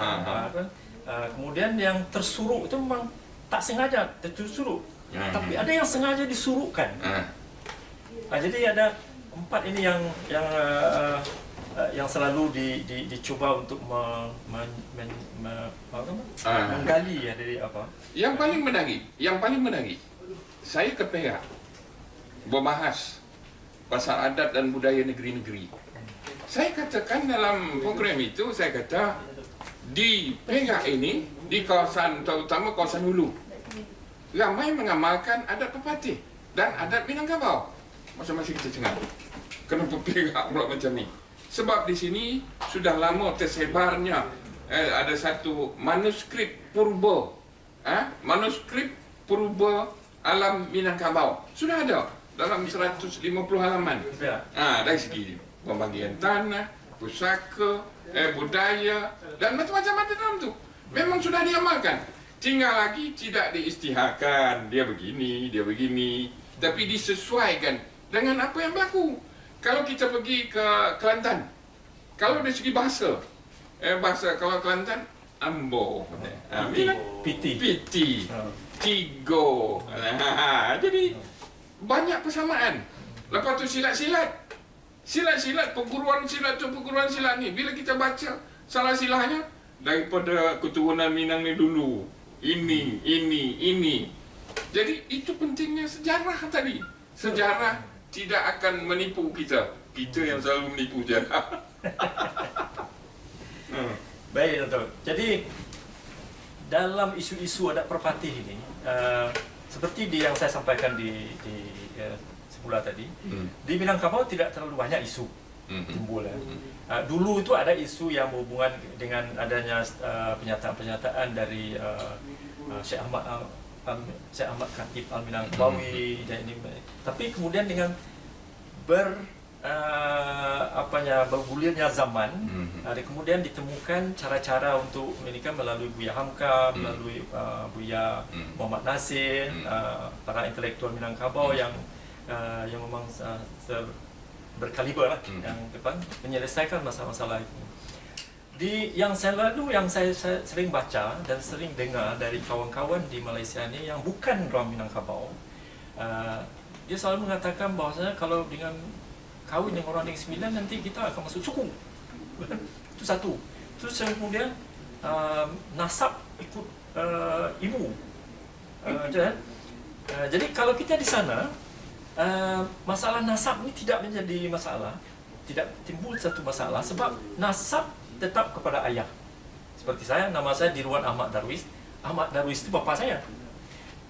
Kemudian yang tersuruh itu memang tak sengaja tersuruh, tapi ada yang sengaja disuruhkan. Jadi ada empat ini yang selalu dicuba untuk menggali ya dari apa? Yang paling menarik, saya kepera membahas pasal adat dan budaya negeri-negeri. Saya katakan dalam program itu, saya kata di Perak ini, di kawasan terutama kawasan Hulu, ramai mengamalkan adat Pepatih dan adat Minangkabau. Masa-masa kita cengar, kenapa Perak pula macam ni? Sebab di sini sudah lama tersebarnya ada satu manuskrip purba, manuskrip purba alam Minangkabau. Sudah ada dalam 150 halaman. Dari segi pembagian tanah, pusaka, budaya dan macam-macam ada dalam tu. Memang sudah diamalkan. Tinggal lagi tidak diisytiharkan, dia begini, tapi disesuaikan dengan apa yang berlaku. Kalau kita pergi ke Kelantan, kalau dari segi bahasa, kalau Kelantan, Ambo, Piti, Tigo, jadi banyak persamaan. Lepas tu silat, perguruan silat ni, bila kita baca salah silahnya daripada keturunan Minang ni dulu, ini. Jadi itu pentingnya sejarah tadi. Sejarah tidak akan menipu kita yang selalu menipu sejarah. Baik, Dato'. Jadi dalam isu-isu adat Perpatih ini, seperti yang saya sampaikan di semula tadi, di Minangkabau tidak terlalu banyak isu timbul. Dulu itu ada isu yang berhubungan dengan adanya pernyataan dari Syekh Ahmad Khatib Al-Minangkabawi dan ini. Tapi kemudian dengan bergulirnya zaman, kemudian ditemukan cara-cara untuk ini kan melalui Buya Hamka, melalui Buya Muhammad Nasir, para intelektual Minangkabau yang memang berkaliber lah, yang depan menyelesaikan masalah-masalah itu. Yang saya sering baca dan sering dengar dari kawan-kawan di Malaysia ni yang bukan orang Minangkabau, dia selalu mengatakan bahawasanya kalau dengan kahwin dengan orang Negeri Sembilan nanti kita akan masuk suku. Itu satu. Terus kemudian nasab ikut ibu. Jadi kalau kita di sana, masalah nasab ni tidak menjadi masalah, tidak timbul satu masalah sebab nasab tetap kepada ayah. Seperti saya, nama saya Dirwan Ahmad Darwis. Ahmad Darwis itu bapa saya.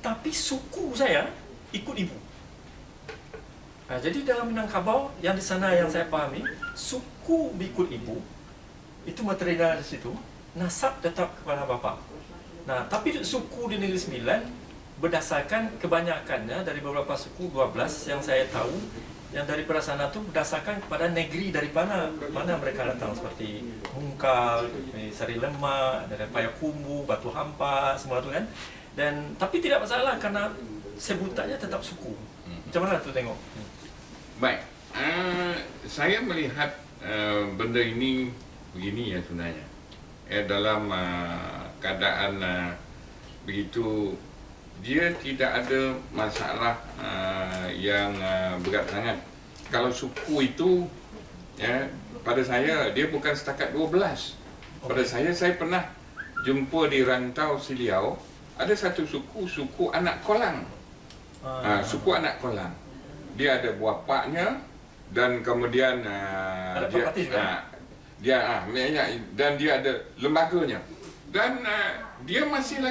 Tapi suku saya ikut ibu. Jadi dalam Minangkabau, yang di sana yang saya pahami, suku ikut ibu, itu material di situ, nasab tetap kepada bapa. Tapi suku di Negeri Sembilan, berdasarkan kebanyakannya dari beberapa suku, 12 yang saya tahu, yang daripada sana tu berdasarkan kepada negeri dari mana mereka datang, seperti Mungkal, Sari Lemak, dari Payakumbuh, Batu Hampa, semua tu kan. Tapi tidak masalah karena sebutannya tetap suku. Macam mana tu tengok? Baik, saya melihat benda ini begini ya sebenarnya. Dalam keadaan begitu, dia tidak ada masalah yang berat sangat. Kalau suku itu, pada saya dia bukan setakat 12. Pada saya pernah jumpa di rantau Siliau, ada satu suku anak kolang. Suku anak kolang. Dia ada bapaknya dan kemudian dan dia ada lembaganya. Dan dia masih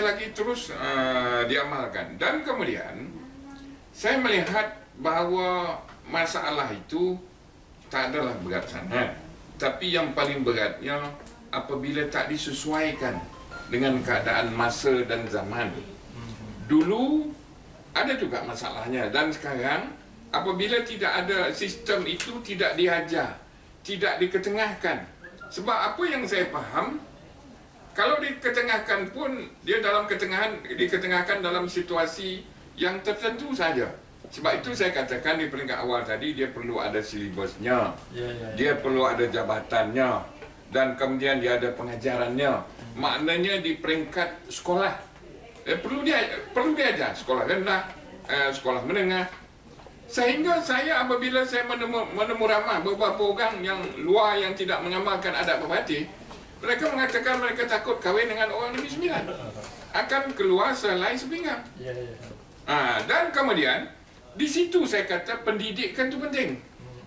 lagi terus diamalkan. Dan kemudian saya melihat bahawa masalah itu tak adalah berat sangat. Tapi yang paling beratnya apabila tak disesuaikan dengan keadaan masa dan zaman. Dulu ada juga masalahnya, dan sekarang apabila tidak ada sistem itu, tidak diajar, tidak diketengahkan. Sebab apa yang saya faham, kalau diketengahkan pun, dia diketengahkan dalam situasi yang tertentu saja. Sebab itu saya katakan di peringkat awal tadi, dia perlu ada silibusnya, dia perlu ada jabatannya, dan kemudian dia ada pengajarannya. Maknanya di peringkat sekolah, perlu diajar sekolah rendah, sekolah menengah, Sehingga saya apabila saya menemu ramah beberapa orang yang luar yang tidak mengamalkan adat berparti, mereka mengatakan mereka takut kahwin dengan orang Negeri Sembilan, akan keluar selai sepinggang. Dan kemudian di situ saya kata pendidikan itu penting.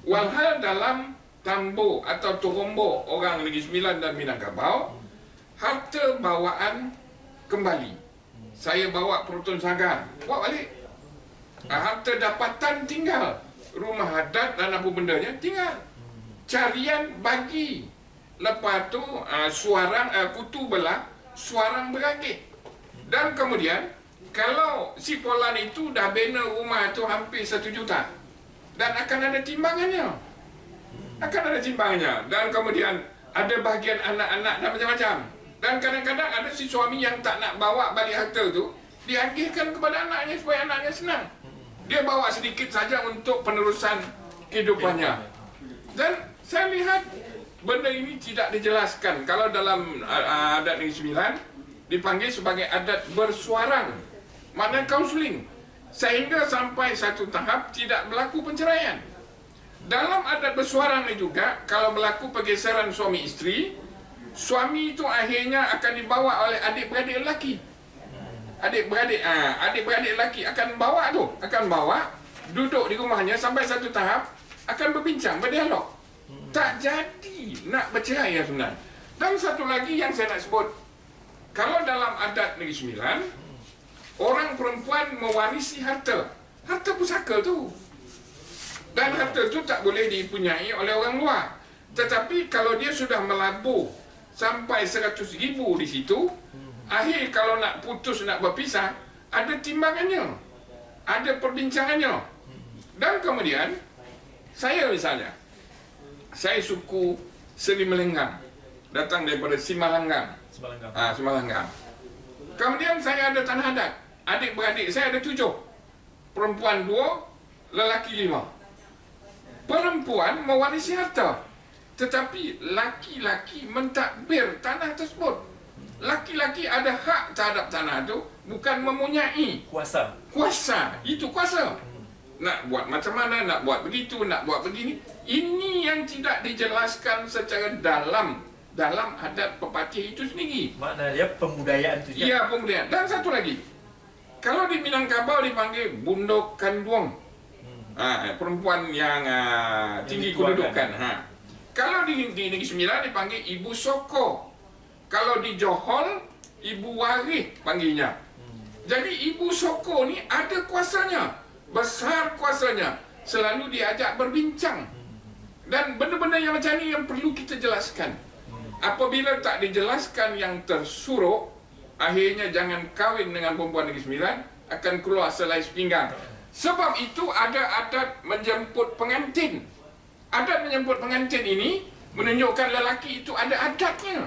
Walhal dalam tambo atau torombo orang Negeri Sembilan dan Minangkabau, harta bawaan kembali. Saya bawa Proton Sagar, bawa balik. Harta dapatan tinggal, rumah adat dan apa bendanya tinggal. Carian bagi. Lepas tu kutu belah, suarang beragik. Dan kemudian kalau si Polan itu dah bina rumah tu hampir 1 juta, dan akan ada timbangannya. Dan kemudian ada bahagian anak-anak dan macam-macam. Dan kadang-kadang ada si suami yang tak nak bawa balik harta tu, diagihkan kepada anaknya supaya anaknya senang. Dia bawa sedikit saja untuk penerusan kehidupannya. Dan saya lihat benda ini tidak dijelaskan. Kalau dalam adat Negeri Sembilan dipanggil sebagai adat bersuarang, makna kaunseling, sehingga sampai satu tahap tidak berlaku penceraian. Dalam adat bersuarang ini juga, kalau berlaku pergeseran suami isteri, suami itu akhirnya akan dibawa oleh adik-beradik lelaki. Adik-beradik lelaki akan bawa duduk di rumahnya sampai satu tahap, akan berbincang, berdialog. Tak jadi nak bercerai ya sebenarnya. Dan satu lagi yang saya nak sebut, kalau dalam adat Negeri Sembilan, orang perempuan mewarisi harta pusaka tu. Dan harta tu tak boleh dipunyai oleh orang luar. Tetapi kalau dia sudah melabur sampai 100,000 di situ, akhir kalau nak putus, nak berpisah, ada timbangannya, ada perbincangannya. Dan kemudian saya misalnya, saya suku Seri Melenggang, datang daripada Simalanggang. Simalanggang. Kemudian saya ada tanah adat. Adik-beradik saya ada 7, perempuan 2, lelaki 5. Perempuan mewarisi harta, tetapi laki-laki mentadbir tanah tersebut. Laki-laki ada hak terhadap tanah itu, bukan mempunyai kuasa. Itu kuasa. Nak buat macam mana, nak buat begitu, nak buat begini. Ini yang tidak dijelaskan secara dalam adat pepatih itu sendiri. Maknanya pembudayaan itu. Ya, pembudayaan. Dan satu lagi, kalau di Minangkabau dipanggil Bundok Kanduong, perempuan yang tinggi kedudukan. Kalau di Negeri Sembilan dipanggil Ibu Soko. Kalau di Johor, Ibu Waris panggilnya. Jadi Ibu Soko ni ada kuasanya, besar kuasanya, selalu diajak berbincang. Dan benda-benda yang macam ni yang perlu kita jelaskan. Apabila tak dijelaskan yang tersuruh, akhirnya jangan kahwin dengan perempuan Negeri Sembilan, akan keluar selai sepinggang. Sebab itu ada adat menjemput pengantin. Adat menjemput pengantin ini menunjukkan lelaki itu ada adatnya,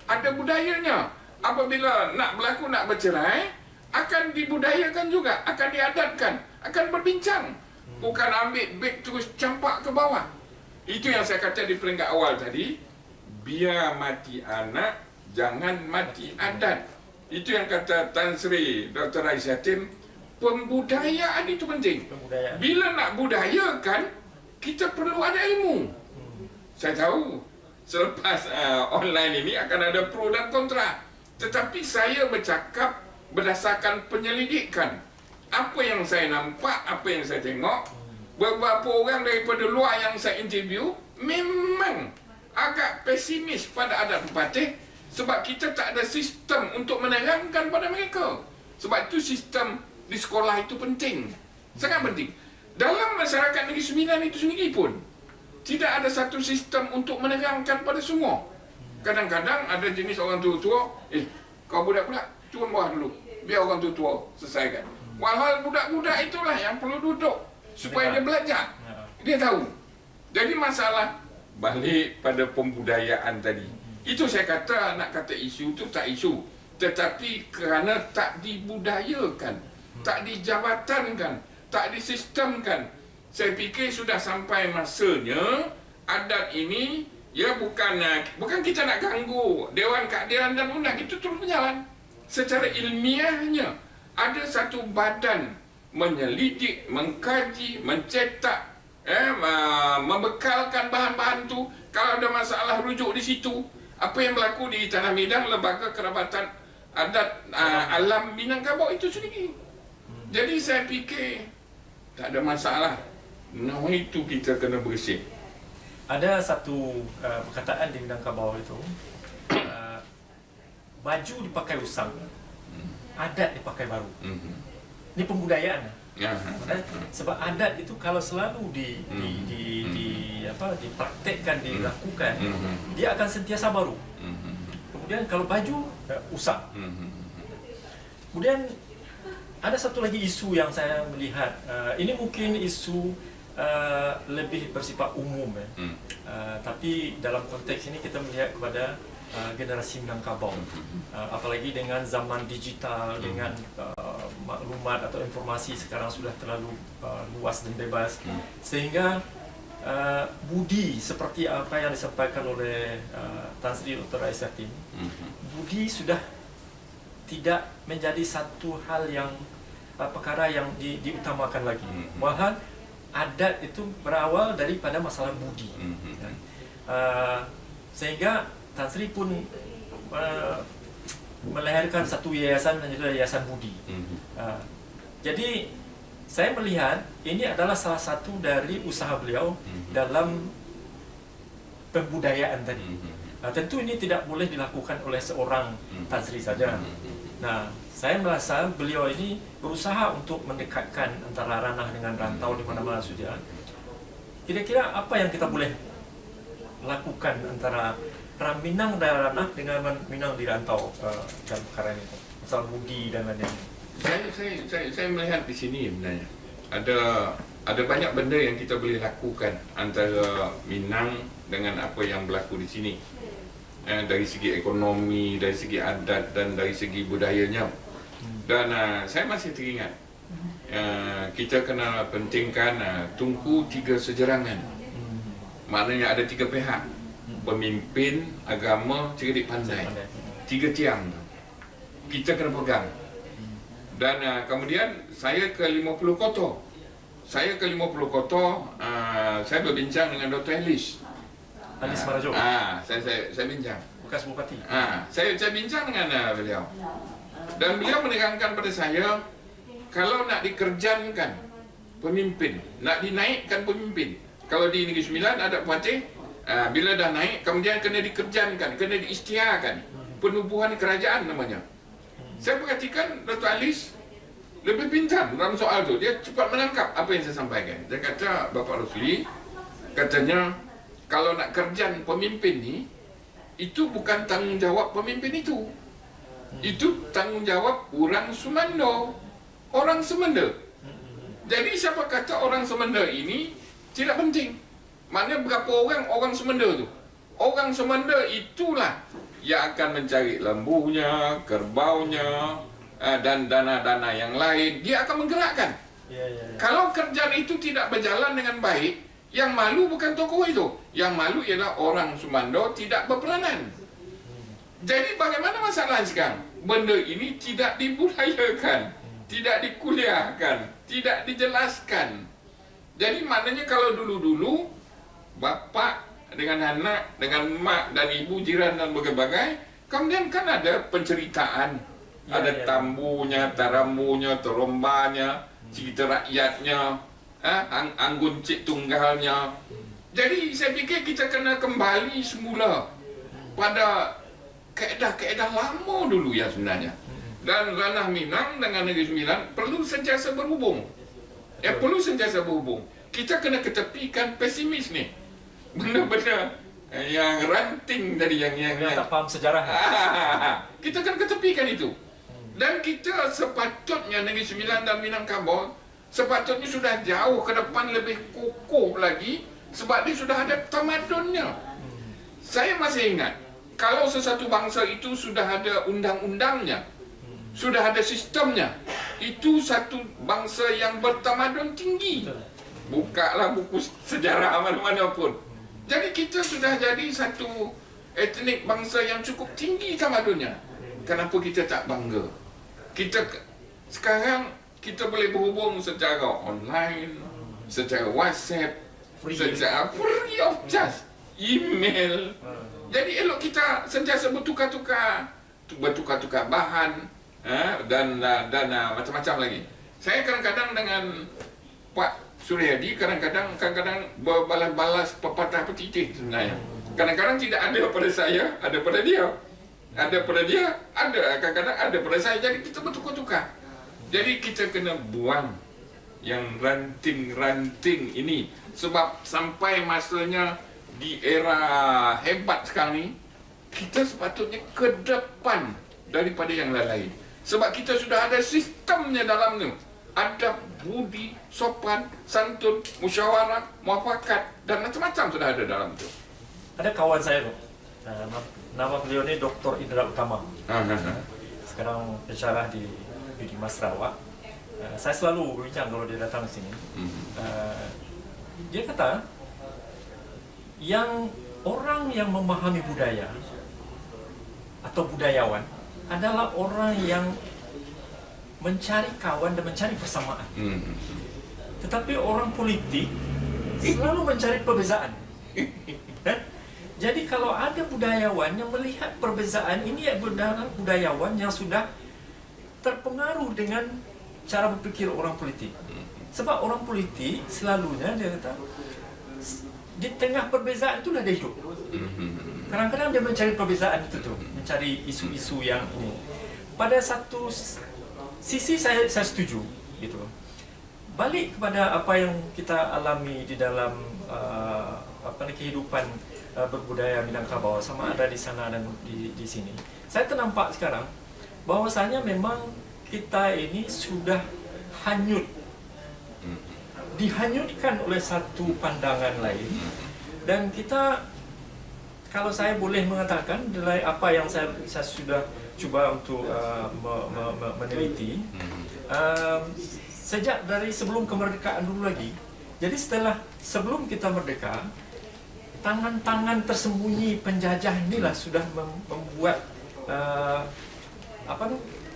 ada budayanya. Apabila nak berlaku, nak bercerai, akan dibudayakan juga, akan diadatkan, akan berbincang. Bukan ambil beg terus campak ke bawah. Itu yang saya kata di peringkat awal tadi, biar mati anak, jangan mati adat. Itu yang kata Tan Sri Dr. Rais Yatim, pembudayaan itu penting. Bila nak budayakan, kita perlu ada ilmu. Saya tahu selepas online ini akan ada pro dan kontra, tetapi saya bercakap berdasarkan penyelidikan. Apa yang saya nampak, apa yang saya tengok. Beberapa orang daripada luar yang saya interview memang agak pesimis pada adat pepatih, sebab kita tak ada sistem untuk menerangkan pada mereka. Sebab itu sistem di sekolah itu penting, sangat penting. Dalam masyarakat Negeri Sembilan itu sendiri pun tidak ada satu sistem untuk menerangkan pada semua. Kadang-kadang ada jenis orang tua-tua, kau budak-budak turun bawah dulu, biar orang tua-tua selesaikan. Walhal budak-budak itulah yang perlu duduk supaya dia belajar, dia tahu. Jadi masalah balik pada pembudayaan tadi. Itu saya kata, nak kata isu itu tak isu, tetapi kerana tak dibudayakan, tak dijawatankan, tak disistemkan, saya fikir sudah sampai masanya adat ini, ya bukan kita nak ganggu Dewan Keadilan dan Undang, itu terus berjalan. Secara ilmiahnya ada satu badan menyelidik, mengkaji, mencetak, membekalkan bahan-bahan tu. Kalau ada masalah rujuk di situ. Apa yang berlaku di Tanah Minang, Lembaga Kerabatan Adat Alam Minangkabau itu sendiri. Jadi saya fikir tak ada masalah. Nama itu kita kena bersih. Ada satu perkataan di Minangkabau itu, baju dipakai usang, adat dipakai baru. Ini pembudayaan. Sebab adat itu kalau selalu dipraktekkan, dilakukan, dia akan sentiasa baru. Kemudian kalau baju, usang. Kemudian ada satu lagi isu yang saya melihat, ini mungkin isu lebih bersifat umum, tapi dalam konteks ini kita melihat kepada generasi Minangkabau, apalagi dengan zaman digital, dengan maklumat atau informasi sekarang sudah terlalu luas dan bebas, sehingga budi seperti apa yang disampaikan oleh Tan Sri Dr. Rais Yatin, budi sudah tidak menjadi satu hal yang perkara yang diutamakan lagi. Bahkan adat itu berawal daripada masalah budi, sehingga Tan Sri pun melahirkan satu yayasan yang adalah Yayasan Budi. Jadi saya melihat ini adalah salah satu dari usaha beliau dalam pembudayaan tadi. Tentu ini tidak boleh dilakukan oleh seorang Tan Sri saja. Nah, saya merasa beliau ini berusaha untuk mendekatkan antara ranah dengan rantau di mana-mana saja. Kira-kira apa yang kita boleh lakukan antara Minang dan ranah dengan Minang di rantau dalam perkara ini, masalah budi dan lain-lain? Saya melihat di sini sebenarnya ada banyak benda yang kita boleh lakukan antara Minang dengan apa yang berlaku di sini. Dari segi ekonomi, dari segi adat dan dari segi budayanya. Dan saya masih teringat kita kena pentingkan Tunku Tiga Sejerangan. Maknanya ada tiga pihak, pemimpin, agama, cerdik pandai. Tiga tiang kita kena pegang. Dan kemudian saya ke 50 kota. Saya berbincang dengan Dr. Elis Marajo. Saya bincang. Bekas Bupati. Saya bincang dengan beliau. Dan beliau menekankan pada saya, kalau nak dikerjankan pemimpin, nak dinaikkan pemimpin. Kalau di Negeri Sembilan ada Bupati, bila dah naik, kemudian kena dikerjankan, kena diisytiharkan. Penubuhan kerajaan namanya. Saya perhatikan Dr. Alis lebih pintar dalam soal tu. Dia cepat menangkap apa yang saya sampaikan. Dia kata, Bapak Rosli, katanya, kalau nak kerjaan pemimpin ni, itu bukan tanggungjawab pemimpin itu. Itu tanggungjawab orang Sumanda, orang Semenda. Jadi siapa kata orang Semenda ini tidak penting? Maknanya berapa orang Semenda tu? Orang Semenda itulah yang akan mencari lembunya, kerbaunya, dan dana-dana yang lain. Dia akan menggerakkan. Kalau kerjaan itu tidak berjalan dengan baik, yang malu bukan tokoh itu. Yang malu ialah orang Sumanda tidak berperanan. Jadi bagaimana masalah sekarang? Benda ini tidak dibudayakan, tidak dikuliahkan, tidak dijelaskan. Jadi maknanya kalau dulu-dulu bapa dengan anak, dengan mak dan ibu, jiran dan berbagai, kemudian kan ada penceritaan. Ada tambunya, taramunya, terombanya, cerita rakyatnya, anggun cik tunggalnya. Jadi saya fikir kita kena kembali semula pada kaedah-kaedah lama dulu ya sebenarnya. Dan ranah Minang dengan Negeri Sembilan perlu sentiasa berhubung. Perlu sentiasa berhubung. Kita kena ketepikan pesimis ni. Benda-benda yang ranting tadi yang tak faham sejarah. Kita kena ketepikan itu. Dan kita sepatutnya Negeri Sembilan dan Minangkabau sepatutnya sudah jauh ke depan, lebih kukuh lagi, sebab dia sudah ada tamadunnya. Saya masih ingat, kalau sesuatu bangsa itu sudah ada undang-undangnya, sudah ada sistemnya, itu satu bangsa yang bertamadun tinggi. Bukalah buku sejarah mana-mana pun. Jadi kita sudah jadi satu etnik bangsa yang cukup tinggi tamadunnya. Kenapa kita tak bangga? Sekarang kita boleh berhubung secara online, secara WhatsApp, Free. secara free of charge, email. Jadi elok kita sentiasa bertukar-tukar bahan dan macam-macam lagi. Saya kadang-kadang dengan Pak Suryadi kadang-kadang berbalas-balas pepatah petitik sebenarnya. Kadang-kadang tidak ada pada saya, ada pada dia. Ada pada dia, ada kadang-kadang ada pada saya. Jadi kita bertukar-tukar. Jadi kita kena buang yang ranting-ranting ini, sebab sampai masanya di era hebat sekarang ni, kita sepatutnya ke depan daripada yang lain. Sebab kita sudah ada sistemnya dalam tu. Adab, budi, sopan, santun, musyawarah, muafakat dan macam-macam sudah ada dalam tu. Ada kawan saya tu, nama beliau ni Dr. Indra Utama. Sekarang pensyarah di Mas Sarawak. Saya selalu berbincang kalau dia datang ke sini. Dia kata, yang orang yang memahami budaya atau budayawan adalah orang yang mencari kawan dan mencari persamaan. Tetapi orang politik selalu mencari perbezaan. Jadi kalau ada budayawan yang melihat perbezaan, ini adalah budayawan yang sudah terpengaruh dengan cara berpikir orang politik. Sebab orang politik selalunya dia kata, di tengah perbezaan itulah dia hidup. Kadang-kadang dia mencari perbezaan itu tu, mencari isu-isu yang ini. Pada satu sisi saya setuju, gitu. Balik kepada apa yang kita alami di dalam kehidupan berbudaya Minangkabau, sama ada di sana dan di sini. Saya ternampak sekarang bahwasanya memang kita ini sudah hanyut, dihanyutkan oleh satu pandangan lain, dan kita, kalau saya boleh mengatakan, dari apa yang saya sudah cuba untuk meneliti, sejak dari sebelum kemerdekaan dulu lagi. Jadi sebelum kita merdeka, tangan-tangan tersembunyi penjajah inilah sudah membuat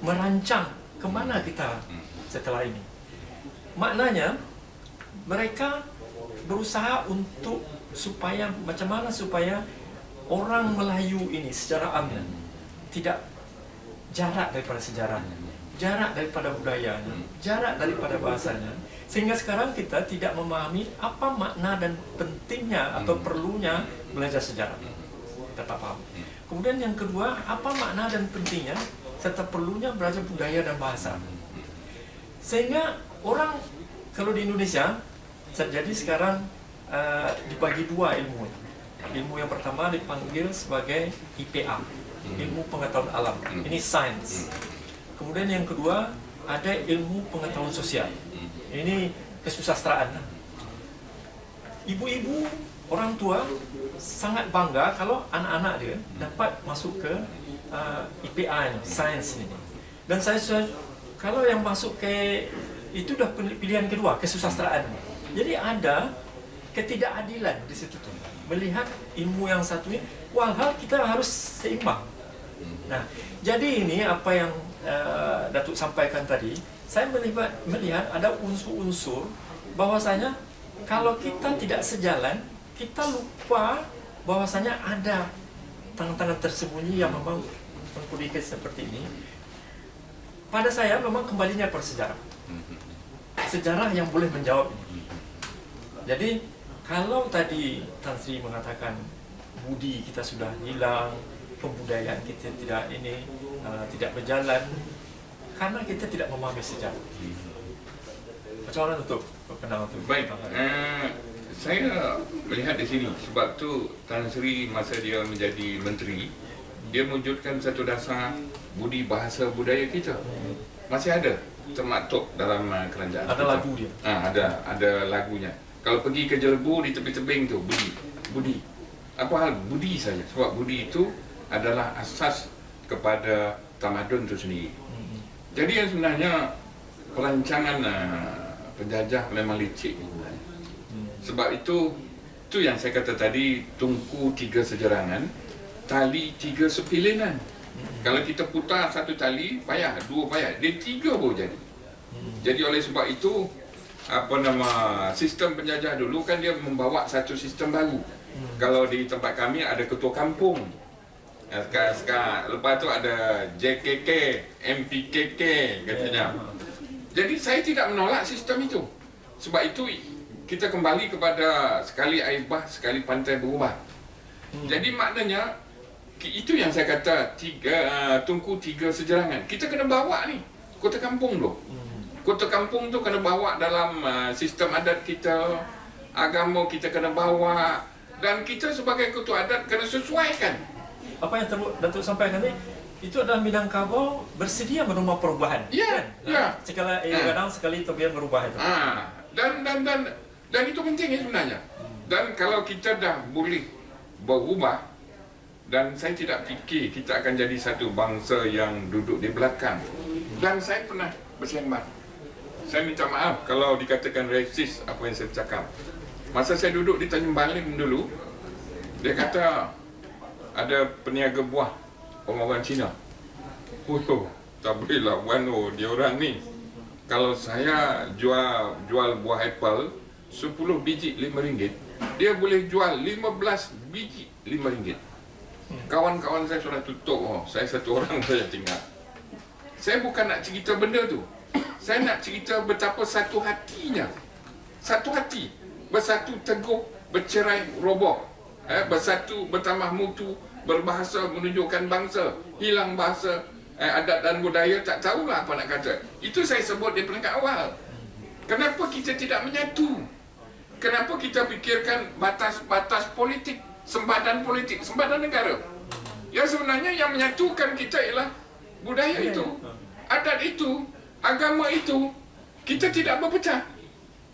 merancang kemana kita setelah ini. Maknanya mereka berusaha untuk macam mana supaya orang Melayu ini secara aman tidak jarak daripada sejarahnya, jarak daripada budayanya, jarak daripada bahasanya, sehingga sekarang kita tidak memahami apa makna dan pentingnya atau perlunya belajar sejarah. Kita tak paham. Kemudian yang kedua, apa makna dan pentingnya serta perlunya belajar budaya dan bahasa. Sehingga orang, kalau di Indonesia terjadi sekarang dibagi dua ilmu. Ilmu yang pertama dipanggil sebagai IPA, ilmu pengetahuan alam. Ini sains. Kemudian yang kedua ada ilmu pengetahuan sosial. Ini kesusastraan. Ibu-ibu, orang tua sangat bangga kalau anak-anak dia dapat masuk ke IPA ini, sains ini. Dan saya kalau yang masuk ke itu dah pilihan kedua, kesusastraan. Jadi ada ketidakadilan di situ tuh. Melihat ilmu yang satu ini, walhal kita harus seimbang. Nah, jadi ini apa yang Datuk sampaikan tadi, saya melihat ada unsur-unsur bahwasanya kalau kita tidak sejalan, kita lupa bahwasanya ada tangan-tangan tersembunyi yang memang mengkodikan seperti ini. Pada saya memang kembalinya pada sejarah. Sejarah yang boleh menjawab ini. Jadi kalau tadi Tan Sri mengatakan budi kita sudah hilang, kebudayaan kita tidak berjalan karena kita tidak memahami sejarah. Macam mana untuk kenal tu? Baik, saya melihat di sini sebab tu Tan Sri masa dia menjadi menteri, dia mewujudkan satu dasar budi bahasa budaya kita. Masih ada termaktub dalam kerajaan. Ada kita. lagu dia. Ada lagunya. Kalau pergi ke Jelebu di tepi-tebing tu, budi. Apa hal budi saja? Sebab budi itu adalah asas kepada tamadun itu sendiri. Jadi yang sebenarnya perancangan penjajah memang licik. Sebab itu yang saya kata tadi, tungku 3 sejerangan, tali 3 sepilinan. Kalau kita putar satu tali, payah, 2 payah, dia 3 baru jadi. Jadi oleh sebab itu, sistem penjajah dulu kan dia membawa satu sistem baru. Kalau di tempat kami ada ketua kampung. Lepas tu ada JKK, MPKK katanya. Jadi saya tidak menolak sistem itu. Sebab itu kita kembali kepada sekali air bah, sekali pantai berubah. Jadi maknanya itu yang saya kata Tunku Tiga Sejerangan. Kita kena bawa ni kota kampung tu. Kota kampung tu kena bawa dalam sistem adat kita, agama kita kena bawa, dan kita sebagai ketua adat kena sesuaikan. Apa yang Datuk sampaikan ni, itu adalah Minangkabau bersedia menerima perubahan. Ya, kan? ya. Sekali kadang sekali terbiar berubah itu. Dan itu penting sebenarnya. Dan kalau kita dah boleh berubah, dan saya tidak fikir kita akan jadi satu bangsa yang duduk di belakang. Dan saya pernah bersembah. Saya minta maaf kalau dikatakan resis apa yang saya cakap. Masa saya duduk di Tanjung Balim dulu, dia kata ada peniaga buah orang-orang Cina. Tak bolehlah wano dia orang ni. Kalau saya jual buah apple 10 biji RM5, dia boleh jual 15 biji RM5. Kawan-kawan saya sudah tutup. Saya satu orang saja tinggal. Saya bukan nak cerita benda tu. Saya nak cerita betapa satu hatinya. Satu hati. Bersatu teguh, bercerai roboh. Bersatu, bertambah mutu, berbahasa menunjukkan bangsa. Hilang bahasa, adat dan budaya, tak tahulah apa nak kata. Itu saya sebut di peringkat awal. Kenapa kita tidak menyatu? Kenapa kita fikirkan batas-batas politik, sempadan negara? Yang sebenarnya yang menyatukan kita ialah budaya itu, adat itu, agama itu. Kita tidak berpecah.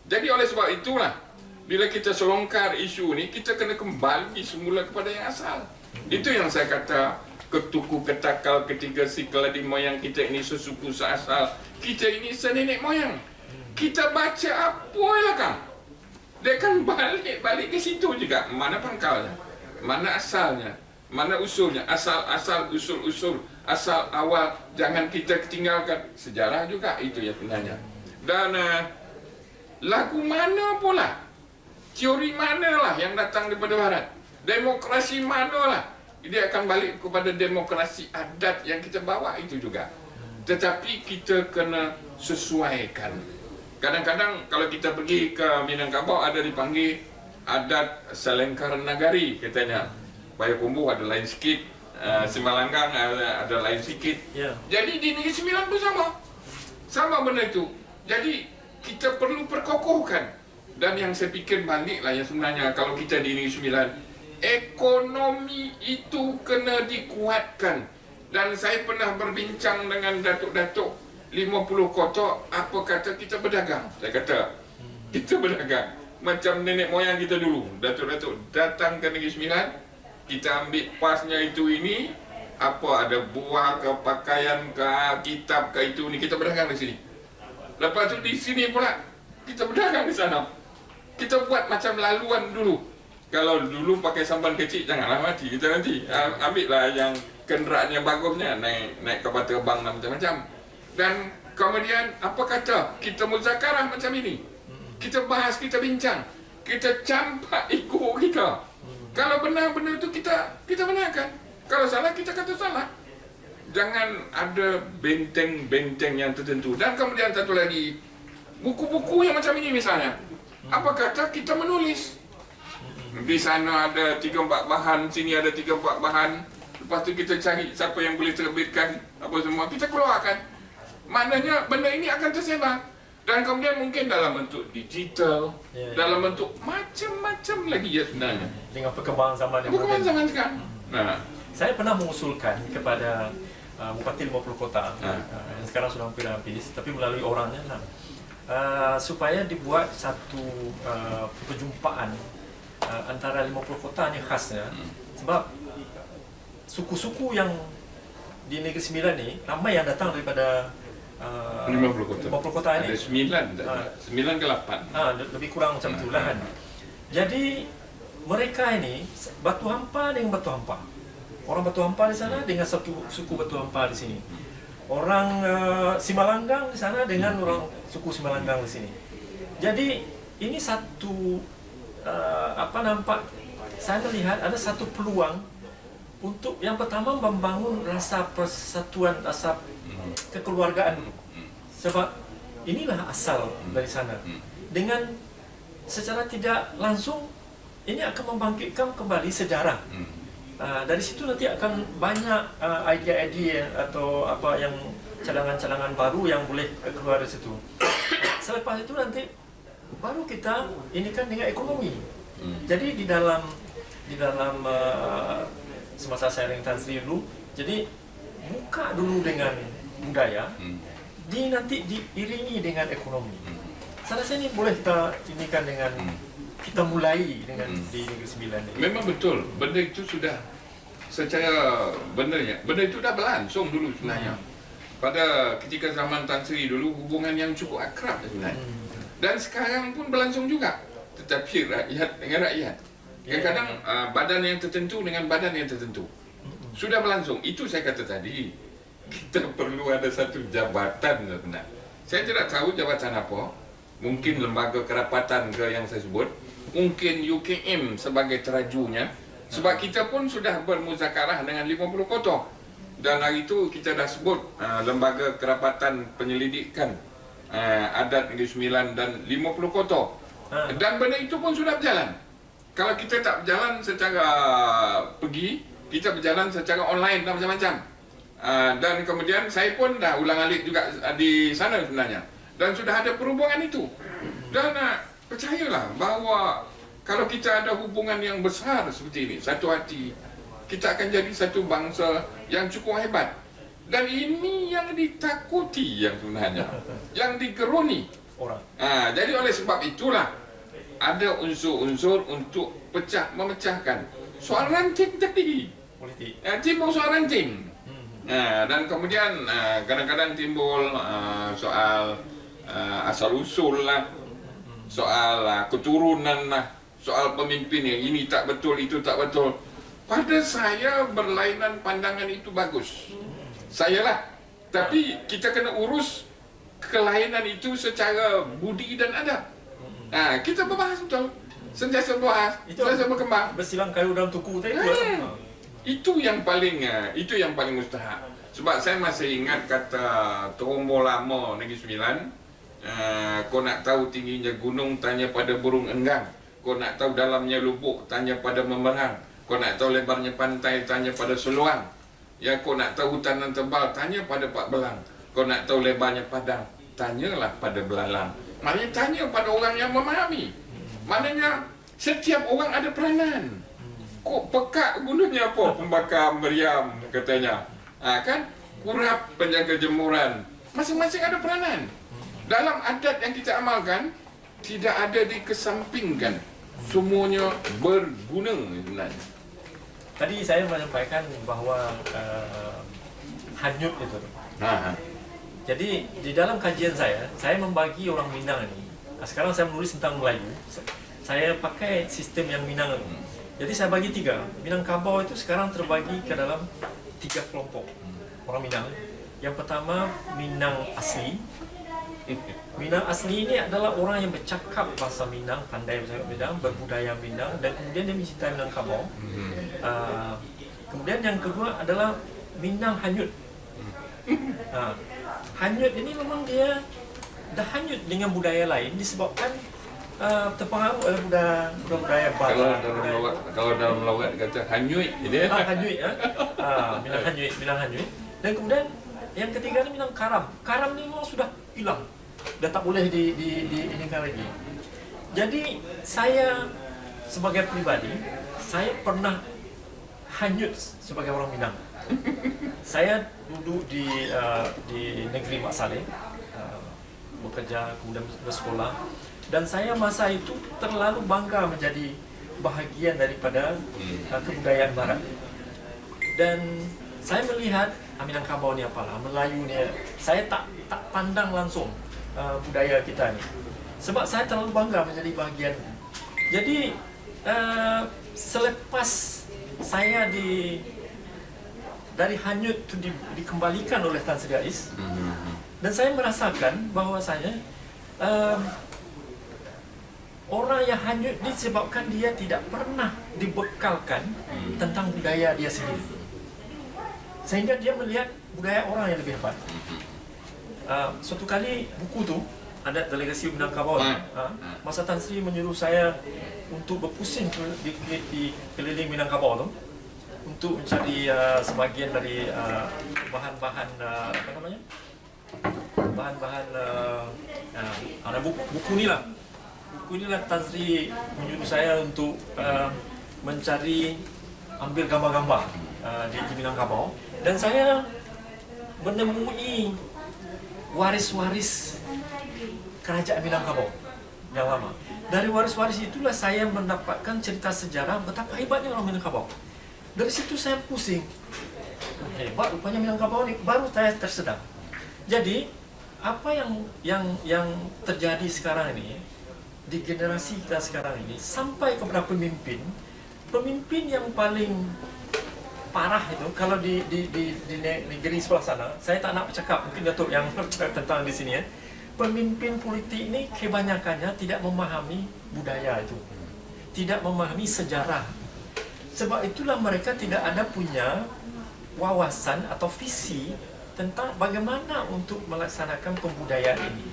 Jadi oleh sebab itulah, bila kita selongkar isu ni, kita kena kembali semula kepada yang asal. Itu yang saya kata, ketuku ketakal ketiga si keladi moyang kita ini sesuku seasal. Kita ini senenek moyang. Kita baca apa lah Kang? Dia kan balik ke situ juga. Mana pangkalnya? Mana asalnya? Mana usulnya? Asal, usul, asal awal. Jangan kita tinggalkan. Sejarah juga itu ya sebenarnya. Dan lagu mana pula? Teori manalah yang datang daripada barat? Demokrasi manalah? Dia akan balik kepada demokrasi adat yang kita bawa itu juga. Tetapi kita kena sesuaikan. Kadang-kadang kalau kita pergi ke Minangkabau ada dipanggil adat Selengkar Nagari katanya. Payakumbuh ada lain sikit, Simalanggang ada lain sikit. Jadi di Negeri Sembilan pun sama benda itu. Jadi kita perlu perkokohkan. Dan yang saya fikir baliklah yang sebenarnya kalau kita di Negeri Sembilan, ekonomi itu kena dikuatkan. Dan saya pernah berbincang dengan datuk-datuk 50 kotak, apa kata kita berdagang. Saya kata kita berdagang macam nenek moyang kita dulu. Datuk-datuk datang ke Negeri Sembilan, kita ambil pasnya itu ini, apa ada buah ke pakaian ke kitab ke itu ni, kita berdagang di sini. Lepas tu di sini pula kita berdagang di sana. Kita buat macam laluan dulu. Kalau dulu pakai sampan kecil, janganlah mati. Kita nanti ambillah yang kenderaan yang bagusnya, naik kapal terbang dan macam-macam. Dan kemudian apa kata kita muzakarah macam ini. Kita bahas, kita bincang, kita campak ego kita. Kalau benar benda itu kita benarkan. Kalau salah kita kata salah. Jangan ada benteng-benteng yang tertentu. Dan kemudian satu lagi, buku-buku yang macam ini misalnya. Apa kata kita menulis? Di sana ada 3-4 bahan, sini ada 3-4 bahan. Lepas tu kita cari siapa yang boleh terbitkan apa semua, kita keluarkan. Maknanya benda ini akan tersebar. Dan kemudian mungkin dalam bentuk digital, dalam bentuk macam-macam lagi ya sebenarnya. Dengan perkembangan zaman yang perkembangan zaman sekarang. Saya pernah mengusulkan kepada Bupati 50 Kota yang sekarang sudah hampir habis, tapi melalui orangnya supaya dibuat satu perjumpaan antara 50 kota ni khasnya. Sebab suku-suku yang di Negeri Sembilan ni ramai yang datang daripada 50 kota ini. Ada 9 ke 8. Lebih kurang macam itulah kan. Jadi mereka ini Batu Hampa dengan Batu Hampa. Orang Batu Hampa di sana dengan suku Batu Hampa di sini. orang Simalanggang di sana dengan orang suku Simalanggang di sini. Jadi ini satu nampak saya melihat ada satu peluang untuk yang pertama membangun rasa persatuan, rasa kekeluargaan. Sebab inilah asal dari sana. Dengan secara tidak langsung ini akan membangkitkan kembali sejarah. Dari situ nanti akan banyak idea-idea atau apa yang cadangan-cadangan baru yang boleh keluar dari situ. Selepas itu nanti baru kita ini kan dengan ekonomi. Jadi di dalam semasa saya dengan Tan Sri dulu, jadi buka dulu dengan budaya, nanti diiringi dengan ekonomi. Saya rasa ini boleh kita dengan kita mulai dengan di Negeri Sembilan ini. Memang betul, benda itu sudah secara benda itu dah berlangsung dulu sebenarnya. Pada ketika zaman Tan Sri dulu hubungan yang cukup akrab sebenarnya. Dan sekarang pun berlangsung juga. Tetapi rakyat dengan rakyat. Kadang-kadang badan yang tertentu dengan badan yang tertentu. Sudah berlangsung. Itu saya kata tadi. Kita perlu ada satu jabatan sebenarnya. Saya tidak tahu jabatan apa. Mungkin lembaga kerapatan ke yang saya sebut. Mungkin UKM sebagai terajunya. Sebab kita pun sudah bermuzakarah dengan 50 kota. Dan hari itu kita dah sebut lembaga kerapatan penyelidikan adat Negeri Sembilan dan 50 kota. Dan benda itu pun sudah berjalan. Kalau kita tak berjalan secara pergi, kita berjalan secara online dan macam-macam. Dan kemudian saya pun dah ulang-alik juga di sana sebenarnya. Dan sudah ada perhubungan itu. Dan percayalah bahawa kalau kita ada hubungan yang besar seperti ini, satu hati, kita akan jadi satu bangsa yang cukup hebat. Dan ini yang ditakuti yang sebenarnya, yang digeruni orang. Jadi oleh sebab itulah ada unsur-unsur untuk memecahkan soal ranting tadi. Politik. Timbul soal ranting. Dan kemudian kadang-kadang timbul soal asal-usul lah, soal keturunan lah, soal pemimpin yang ini tak betul, itu tak betul. Pada saya berlainan pandangan itu bagus. Saya lah. Tapi kita kena urus kelainan itu secara budi dan adab. Kita berbahas betul. Sentiasa berbahas, sentiasa berkembang. Bersilang kayu dalam tuku tadi. Itu yang paling mustahak. Sebab saya masih ingat kata Tombo lama Negeri Sembilan. Kau nak tahu tingginya gunung, tanya pada burung enggang. Kau nak tahu dalamnya lubuk, tanya pada memerang. Kau nak tahu lebarnya pantai, tanya pada seluang. Ya, kau nak tahu hutan yang tebal, tanya pada Pak Belang. Kau nak tahu lebarnya padang, tanyalah pada belalang. Maknanya tanya pada orang yang memahami. Maknanya setiap orang ada peranan. Kok pekak gunanya apa? Pembakar meriam katanya. Kan? Kurap penjaga jemuran. Masing-masing ada peranan. Dalam adat yang kita amalkan, tidak ada dikesampingkan. Semuanya berguna sebenarnya. Tadi saya menyampaikan bahawa hanyut itu. Jadi di dalam kajian saya membagi orang Minang ini. Sekarang saya menulis tentang Melayu. Saya pakai sistem yang Minang ini. Jadi saya bagi 3. Minangkabau itu sekarang terbagi ke dalam 3 kelompok orang Minang. Yang pertama Minang asli. Minang asli ini adalah orang yang bercakap bahasa Minang, pandai bercakap Minang, berbudaya Minang, dan kemudian dia mencintai Minangkabau. Kemudian yang kedua adalah Minang hanyut. Hanyut ini memang dia dah hanyut dengan budaya lain disebabkan terpengaruh oleh budaya barat. Kalau dalam logat kata hanyut, ini hanyut, Minang hanyut. Dan kemudian yang ketiga ni Minang karam. Karam ni memang sudah hilang, dah tak boleh inikan lagi. Jadi saya sebagai pribadi, saya pernah hanyut sebagai orang Minang. Saya duduk di negeri Mak Saleh, bekerja kemudian bersekolah, dan saya masa itu terlalu bangga menjadi bahagian daripada kebudayaan Barat. Dan saya melihat Minangkabau ni apalah, Melayu ni, saya tak pandang langsung budaya kita ni. Sebab saya terlalu bangga menjadi bahagian. Jadi selepas saya dari hanyut itu dikembalikan oleh Tan Sri Rais. Dan saya merasakan bahwasanya orang yang hanyut disebabkan dia tidak pernah dibekalkan tentang budaya dia sendiri, sehingga dia melihat budaya orang yang lebih hebat. Suatu kali buku tu ada delegasi Minangkabau, masa Tan Sri menyuruh saya untuk berpusing di keliling Minangkabau tu untuk mencari sebagian dari bahan-bahan apa namanya, bahan-bahan ada buku ni lah. Buku inilah Tan Sri menyuruh saya untuk mencari, ambil gambar-gambar di Minangkabau, dan saya menemui waris-waris kerajaan Minangkabau yang lama. Dari waris-waris itulah saya mendapatkan cerita sejarah betapa hebatnya orang Minangkabau. Dari situ saya pusing, hebat rupanya Minangkabau ni, baru saya tersedar. Jadi apa yang terjadi sekarang ini di generasi kita sekarang ini, sampai kepada pemimpin yang paling parah itu, kalau di negeri sebelah sana, saya tak nak bercakap, mungkin Datuk yang bercakap tentang di sini ya. Pemimpin politik ini kebanyakannya tidak memahami budaya itu, tidak memahami sejarah. Sebab itulah mereka tidak ada punya wawasan atau visi tentang bagaimana untuk melaksanakan kebudayaan ini.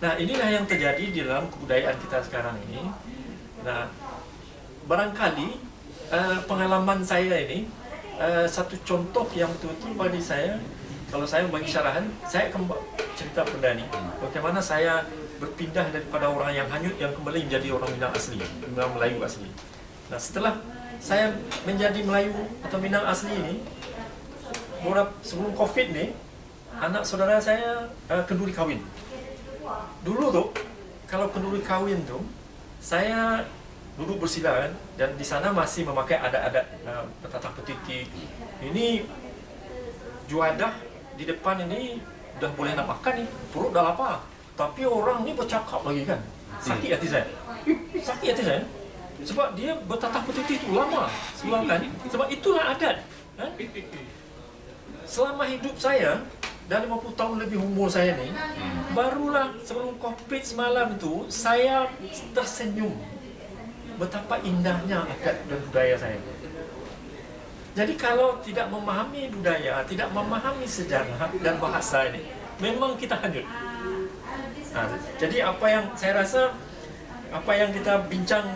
Nah, inilah yang terjadi di dalam kebudayaan kita sekarang ini. Nah, barangkali pengalaman saya ini satu contoh yang betul-betul bagi saya, kalau saya bagi syarahan, saya akan cerita benda ni. Bagaimana saya berpindah daripada orang yang hanyut yang kembali menjadi orang Minang asli, Minang Melayu asli. Nah, setelah saya menjadi Melayu atau Minang asli ini, sebelum COVID ni, anak saudara saya kenduri kahwin. Dulu tu, kalau kenduri kahwin tu, saya duduk bersila kan, dan di sana masih memakai adat-adat petatah petiti. Ini juadah di depan ini dah boleh nak makan ni, perut dah lapar. Tapi orang ni bercakap lagi kan, sakit hati saya. Sakit hati saya. Sebab dia bertatah petiti tu lama sebelum kan. Sebab itulah adat. Kan? Selama hidup saya, dah 50 tahun lebih umur saya ni, barulah sebelum COVID semalam tu, saya tersenyum betapa indahnya adat dan budaya saya. Jadi kalau tidak memahami budaya, tidak memahami sejarah dan bahasa ini, memang kita hanyut. Nah, jadi apa yang saya rasa, apa yang kita bincang,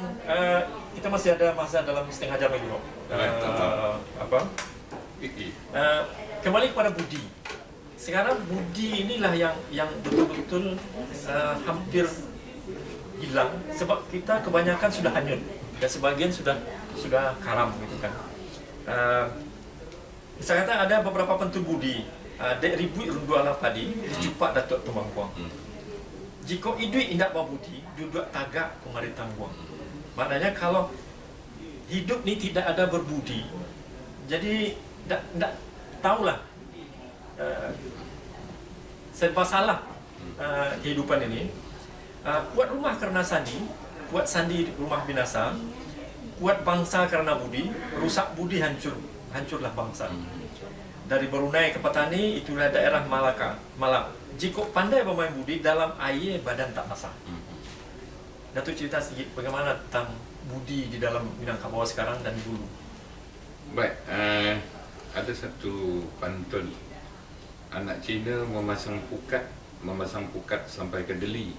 kita masih ada masa dalam setengah jam lagi, kembali kepada budi. Sekarang budi inilah yang betul-betul hampir hilang, sebab kita kebanyakan sudah hanyut dan sebagian sudah karam gitu kan. Saya kata ada beberapa pentul budi, dek ribut rundu ala padi, dicupak Datuk Tumangkuang. Jika idui indak berbudi, duduk tagak kemari tangguang. Maknanya kalau hidup ni tidak ada berbudi, jadi tak tahulah serba salah kehidupan ini. Kuat rumah kerana sandi, kuat sandi rumah binasa, kuat bangsa kerana budi, rusak budi hancurlah bangsa. Dari Brunei ke Patani, itulah daerah Malak. Jika pandai bermain budi, dalam air badan tak basah. Datuk cerita sedikit bagaimana tentang budi di dalam Minangkabau sekarang dan dulu. Baik, ada satu pantun, anak Cina memasang pukat sampai ke Deli.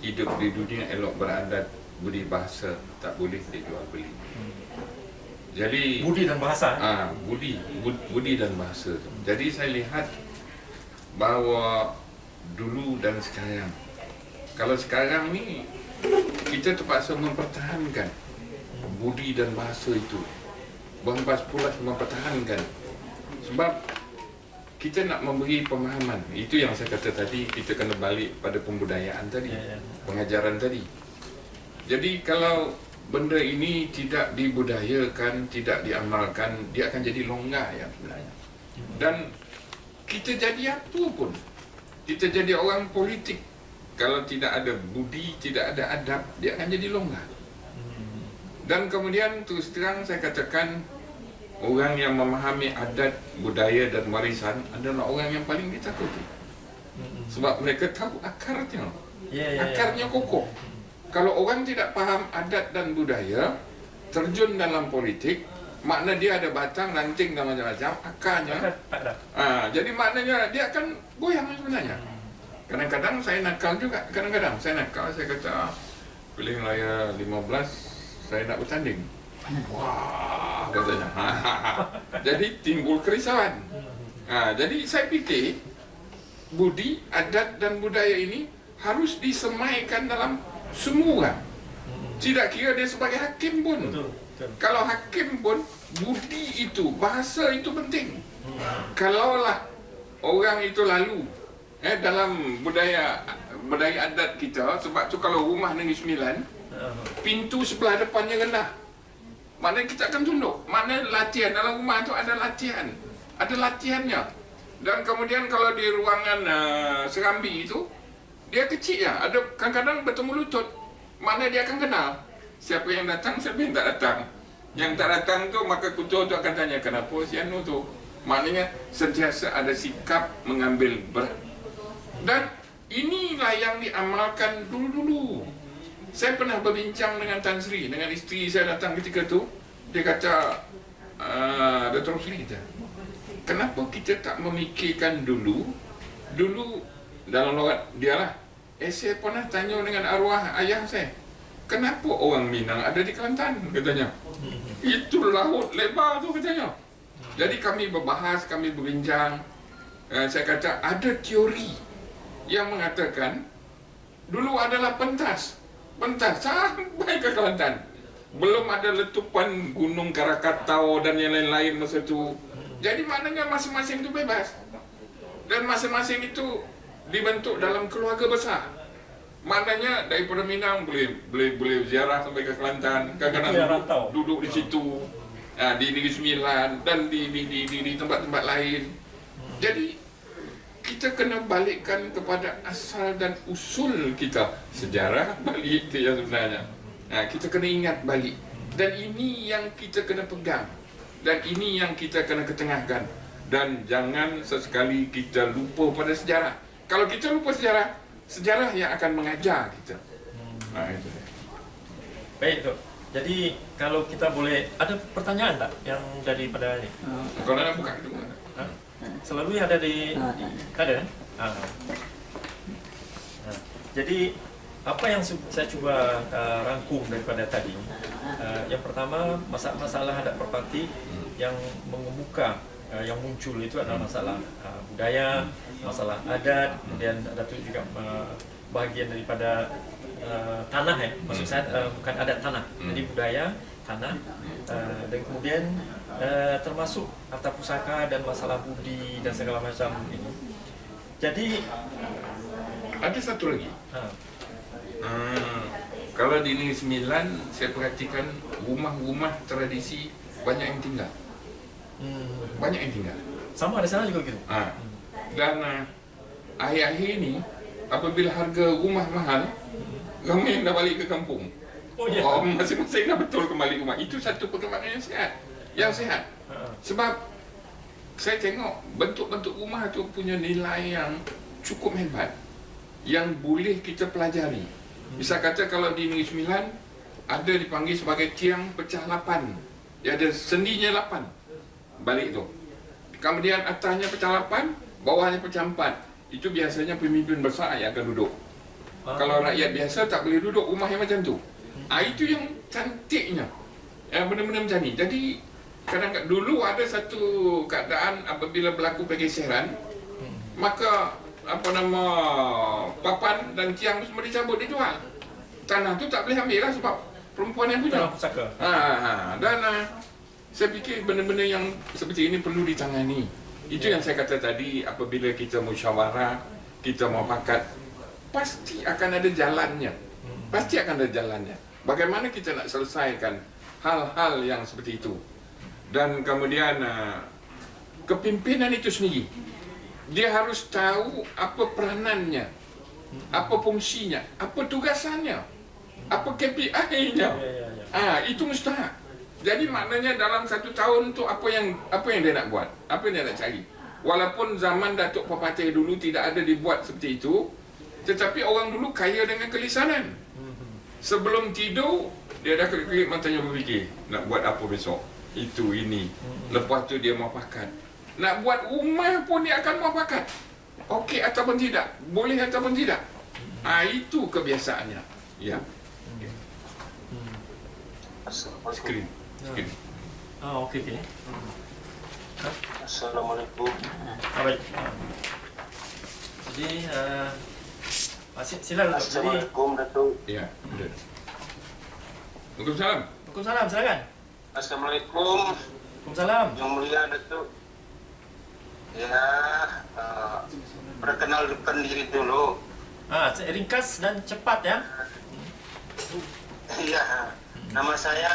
Hidup di dunia elok beradat, budi bahasa tak boleh dijual beli. Jadi budi dan bahasa. Budi dan bahasa. Jadi saya lihat bahawa dulu dan sekarang, kalau sekarang ni kita terpaksa mempertahankan budi dan bahasa itu, Bangpas pula mempertahankan, sebab kita nak memberi pemahaman. Itu yang saya kata tadi, kita kena balik pada pembudayaan tadi, pengajaran tadi. Jadi kalau benda ini tidak dibudayakan, tidak diamalkan, dia akan jadi longgar ya sebenarnya. Dan kita jadi apa pun, kita jadi orang politik, kalau tidak ada budi, tidak ada adab, dia akan jadi longgar. Dan kemudian terus terang saya katakan, orang yang memahami adat, budaya dan warisan adalah orang yang paling ditakuti. Sebab mereka tahu akarnya. Akarnya kokoh. Kalau orang tidak paham adat dan budaya, terjun dalam politik, makna dia ada batang, ranting dan macam-macam, akarnya. Jadi maknanya dia akan goyang sebenarnya. Kadang-kadang saya nakal juga, saya kata pilihan raya 15 saya nak bertanding. Wah, katanya. Jadi timbul kerisauan. Jadi saya fikir budi, adat dan budaya ini harus disemaikan dalam semua orang. Tidak kira dia sebagai hakim pun. Kalau hakim pun budi itu, bahasa itu penting. Kalaulah orang itu lalu dalam budaya adat kita, sebab tu kalau rumah Negeri Sembilan, pintu sebelah depannya rendah, maknanya kita akan tunduk. Maknanya latihan dalam rumah tu ada latihannya. Dan kemudian kalau di ruangan serambi itu, dia kecil ya, ada kadang-kadang bertemu lutut. Maknanya dia akan kenal siapa yang datang, siapa yang tak datang. Yang tak datang tu maka ketua tu akan tanya, kenapa si Anu tu? Maknanya sentiasa ada sikap mengambil berat. Dan inilah yang diamalkan dulu-dulu. Saya pernah berbincang dengan Tan Sri, dengan isteri saya datang ketika tu. Dia kata, Dato' Sri, kenapa kita tak memikirkan dulu dalam logat dia lah. Saya pernah tanya dengan arwah ayah saya, kenapa orang Minang ada di Kelantan, katanya. Itu laut lebar tu, katanya. Jadi kami berbahas, kami berbincang. Saya kata ada teori yang mengatakan dulu adalah pentas sampai ke Kelantan. Belum ada letupan Gunung Krakatau dan yang lain-lain masa tu. Jadi maknanya masing-masing itu bebas. Dan masing-masing itu dibentuk dalam keluarga besar. Maknanya daripada Minang boleh ziarah sampai ke Kelantan, kadang-kadang duduk di situ, di Negeri Sembilan dan di tempat-tempat lain. Jadi kita kena balikkan kepada asal dan usul kita. Sejarah balik itu yang sebenarnya. Kita kena ingat balik. Dan ini yang kita kena pegang. Dan ini yang kita kena ketengahkan. Dan jangan sesekali kita lupa pada sejarah. Kalau kita lupa sejarah yang akan mengajar kita. Itu. Baik, Tok. Jadi kalau kita boleh, ada pertanyaan tak yang daripada ini? Kalau nak buka itu. Selalu ada di ada. Jadi apa yang saya cuba rangkum daripada tadi, yang pertama masalah adat perpati yang mengemuka, yang muncul itu adalah masalah budaya, masalah adat, kemudian Datuk juga bahagian daripada tanah maksud saya bukan adat tanah, jadi budaya tanah, dan kemudian termasuk harta pusaka dan masalah budi dan segala macam ini. Jadi ada satu lagi. Kalau di Negeri Sembilan saya perhatikan rumah-rumah tradisi banyak yang tinggal. Banyak yang tinggal. Sama di sana juga gitu. Dan akhir-akhir ini apabila harga rumah mahal, ramai yang dah balik ke kampung. Masing-masing dah betul kembali rumah. Itu satu perkembangan yang sehat. Sebab saya tengok bentuk-bentuk rumah tu punya nilai yang cukup hebat, yang boleh kita pelajari. Bisa kata kalau di Negeri Sembilan ada dipanggil sebagai tiang pecah 8. Dia ada sendinya 8 balik tu. Kemudian atasnya pecah 8, bawahnya pecah 4. Itu biasanya pemimpin besar yang akan duduk. Kalau rakyat biasa tak boleh duduk rumah yang macam tu. Itu yang cantiknya. Benda-benda macam ni. Jadi kadang-kadang dulu ada satu keadaan apabila berlaku pergeseran, maka papan dan tiang semua dicabut, dijual. Tanah tu tak boleh ambil lah sebab perempuan yang punya. Dan saya fikir benda-benda yang seperti ini perlu ditangani. Itu yang saya kata tadi, apabila kita musyawarah, kita muafakat, pasti akan ada jalannya. Pasti akan ada jalannya. Bagaimana kita nak selesaikan hal-hal yang seperti itu. Dan kemudian kepimpinan itu sendiri, dia harus tahu apa peranannya, apa fungsinya, apa tugasannya, apa KPI-nya. Itu mustahak. Jadi maknanya dalam 1 tahun tu apa yang dia nak buat? Apa yang dia nak cari? Walaupun zaman Datuk Papatih dulu tidak ada dibuat seperti itu, tetapi orang dulu kaya dengan kelisanan. Sebelum tidur, dia dah kelip-kelip matanya berfikir, nak buat apa besok? Itu, ini. Lepas tu dia muafakat. Nak buat rumah pun dia akan muafakat. Okey ataupun tidak, boleh ataupun tidak. Itu kebiasaannya. Ya. Skrin. Okey. Assalamualaikum. Baik. Jadi silakan Datuk. Jadi Assalamualaikum Datuk. Ya, betul. Waalaikumsalam. Waalaikumsalam, silakan. Assalamualaikum Waalaikumsalam. Yang Mulia Datuk. Ya, perkenalkan diri dulu. Ringkas dan cepat ya. Iya, nama saya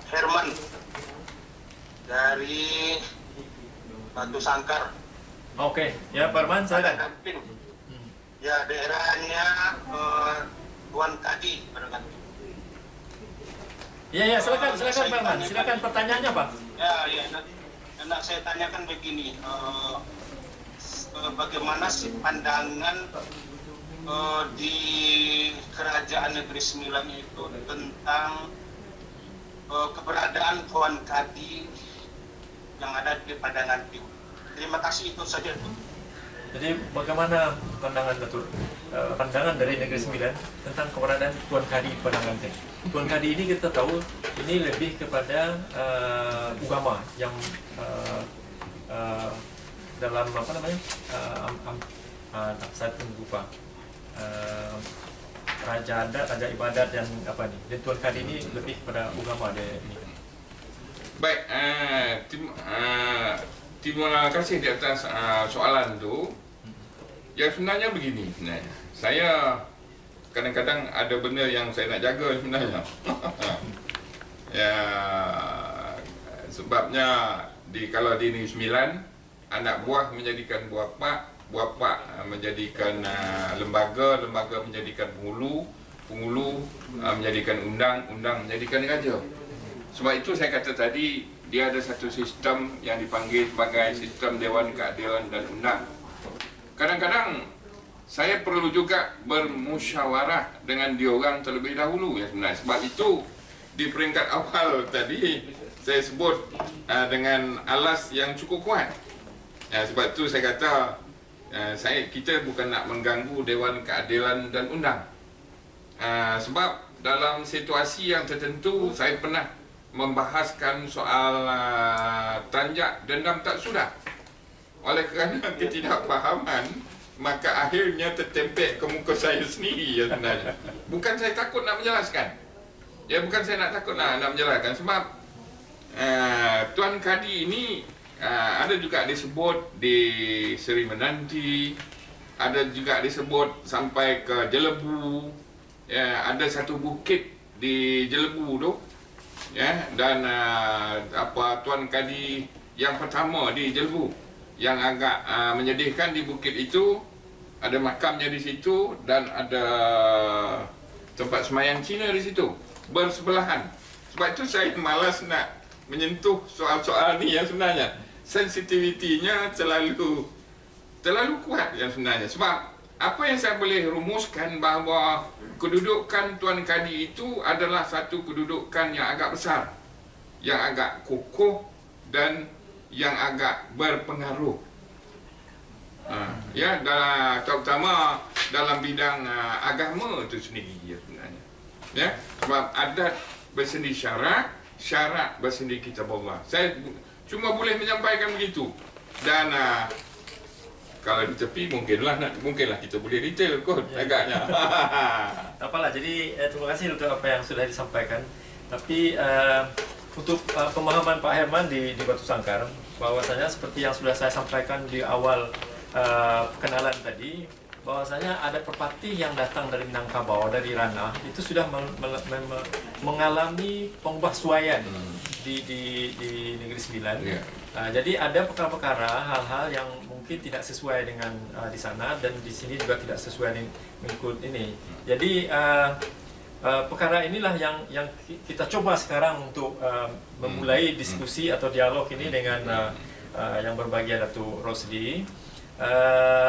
Herman dari Batu Sangkar. Okey, ya Pak Arman, silakan. Kamping. Ya, daerahnya Tuan Kadi pada Kamping. Ya, silakan Pak Arman. Silakan pertanyaannya, Pak. Ya, nak saya tanyakan begini, bagaimana sih pandangan di Kerajaan Negeri Sembilan itu tentang keberadaan Tuan Kadi yang ada di Padangan Tiu. Terima kasih, itu saja. Jadi bagaimana pandangan Datuk, pandangan dari Negeri Sembilan tentang keberadaan Tuan Kadi Padangan Tiu? Tuan Kadi ini kita tahu ini lebih kepada agama yang dalam apa namanya saya lupa raja adat, raja ibadat dan apa ni. Dan Tuan Kadi ini lebih kepada agama dia ini. Baik, terima kasih di atas soalan tu. Yang sebenarnya begini, saya kadang-kadang ada benda yang saya nak jaga sebenarnya. Ya, sebabnya kalau di Negeri Sembilan, anak buah menjadikan buah pak menjadikan lembaga menjadikan penghulu menjadikan undang menjadikan raja. Sebab itu saya kata tadi, dia ada satu sistem yang dipanggil sebagai sistem Dewan Keadilan dan Undang. Kadang-kadang saya perlu juga bermusyawarah dengan diorang terlebih dahulu ya sebenarnya. Sebab itu di peringkat awal tadi saya sebut dengan alas yang cukup kuat. Sebab itu saya kata kita bukan nak mengganggu Dewan Keadilan dan Undang. Sebab dalam situasi yang tertentu saya pernah membahaskan soal tanjak dendam tak sudah. Oleh kerana ketidakfahaman, maka akhirnya tertempel ke muka saya sendiri ya sebenarnya. Bukan saya takut nak menjelaskan. Ya, bukan saya nak takut nak menjelaskan. Sebab Tuan Kadi ini ada juga disebut di Seri Menanti, ada juga disebut sampai ke Jelebu. Ya, ada satu bukit di Jelebu tu. Ya, dan Tuan Kadi yang pertama di Jelebu, yang agak menyedihkan, di bukit itu ada makamnya di situ dan ada tempat semayang Cina di situ bersebelahan. Sebab itu saya malas nak menyentuh soal-soal ni yang sebenarnya sensitivitinya terlalu kuat yang sebenarnya. Sebab apa yang saya boleh rumuskan bahawa kedudukan Tuan Kadi itu adalah satu kedudukan yang agak besar, yang agak kokoh dan yang agak berpengaruh. Ya, terutama dalam bidang agama itu sendiri ya sebenarnya. Ya, sebab adat bersendiri syarat, syarat bersendiri kitab Allah. Saya cuma boleh menyampaikan begitu. Dan kalau di tepi mungkinlah kita boleh detail kot agaknya. Tak apalah, jadi terima kasih untuk apa yang sudah disampaikan. Tapi untuk pemahaman Pak Herman di Batu Sangkar, bahwasanya seperti yang sudah saya sampaikan di awal perkenalan tadi, bahwasanya ada pepatih yang datang dari Minangkabau, dari Ranah, itu sudah mengalami pembahsuaian di Negeri Sembilan. Yeah. Jadi ada perkara-perkara, hal-hal yang mungkin tidak sesuai dengan di sana, dan di sini juga tidak sesuai dengan mengikut ini. Jadi perkara inilah yang kita coba sekarang untuk memulai diskusi atau dialog ini dengan yang berbahagia Datuk Rosli,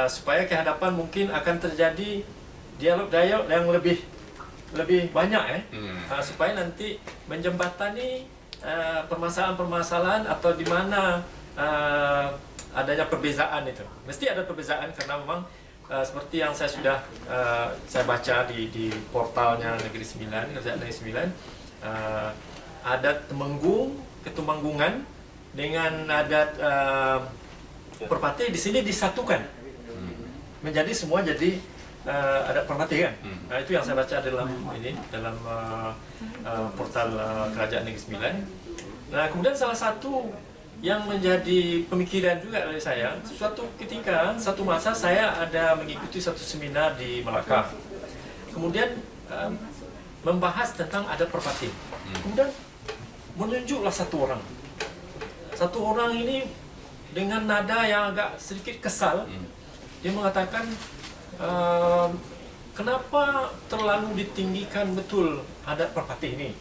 supaya ke hadapan mungkin akan terjadi dialog-dialog yang lebih banyak supaya nanti menjembatani permasalahan-permasalahan atau di mana adanya perbezaan itu. Mesti ada perbezaan karena memang seperti yang saya sudah saya baca di portalnya Negeri Sembilan, Kerajaan Negeri Sembilan, adat Temenggung, Ketumanggungan dengan adat Perpati di sini disatukan menjadi semua jadi adat Perpati kan. Itu yang saya baca dalam portal Kerajaan Negeri Sembilan. Nah, kemudian salah satu yang menjadi pemikiran juga dari saya, suatu ketika, satu masa saya ada mengikuti satu seminar di Melaka. Kemudian membahas tentang adat Perpati. Kemudian menunjuklah satu orang. Satu orang ini dengan nada yang agak sedikit kesal, dia mengatakan, kenapa terlalu ditinggikan betul adat Perpati ini?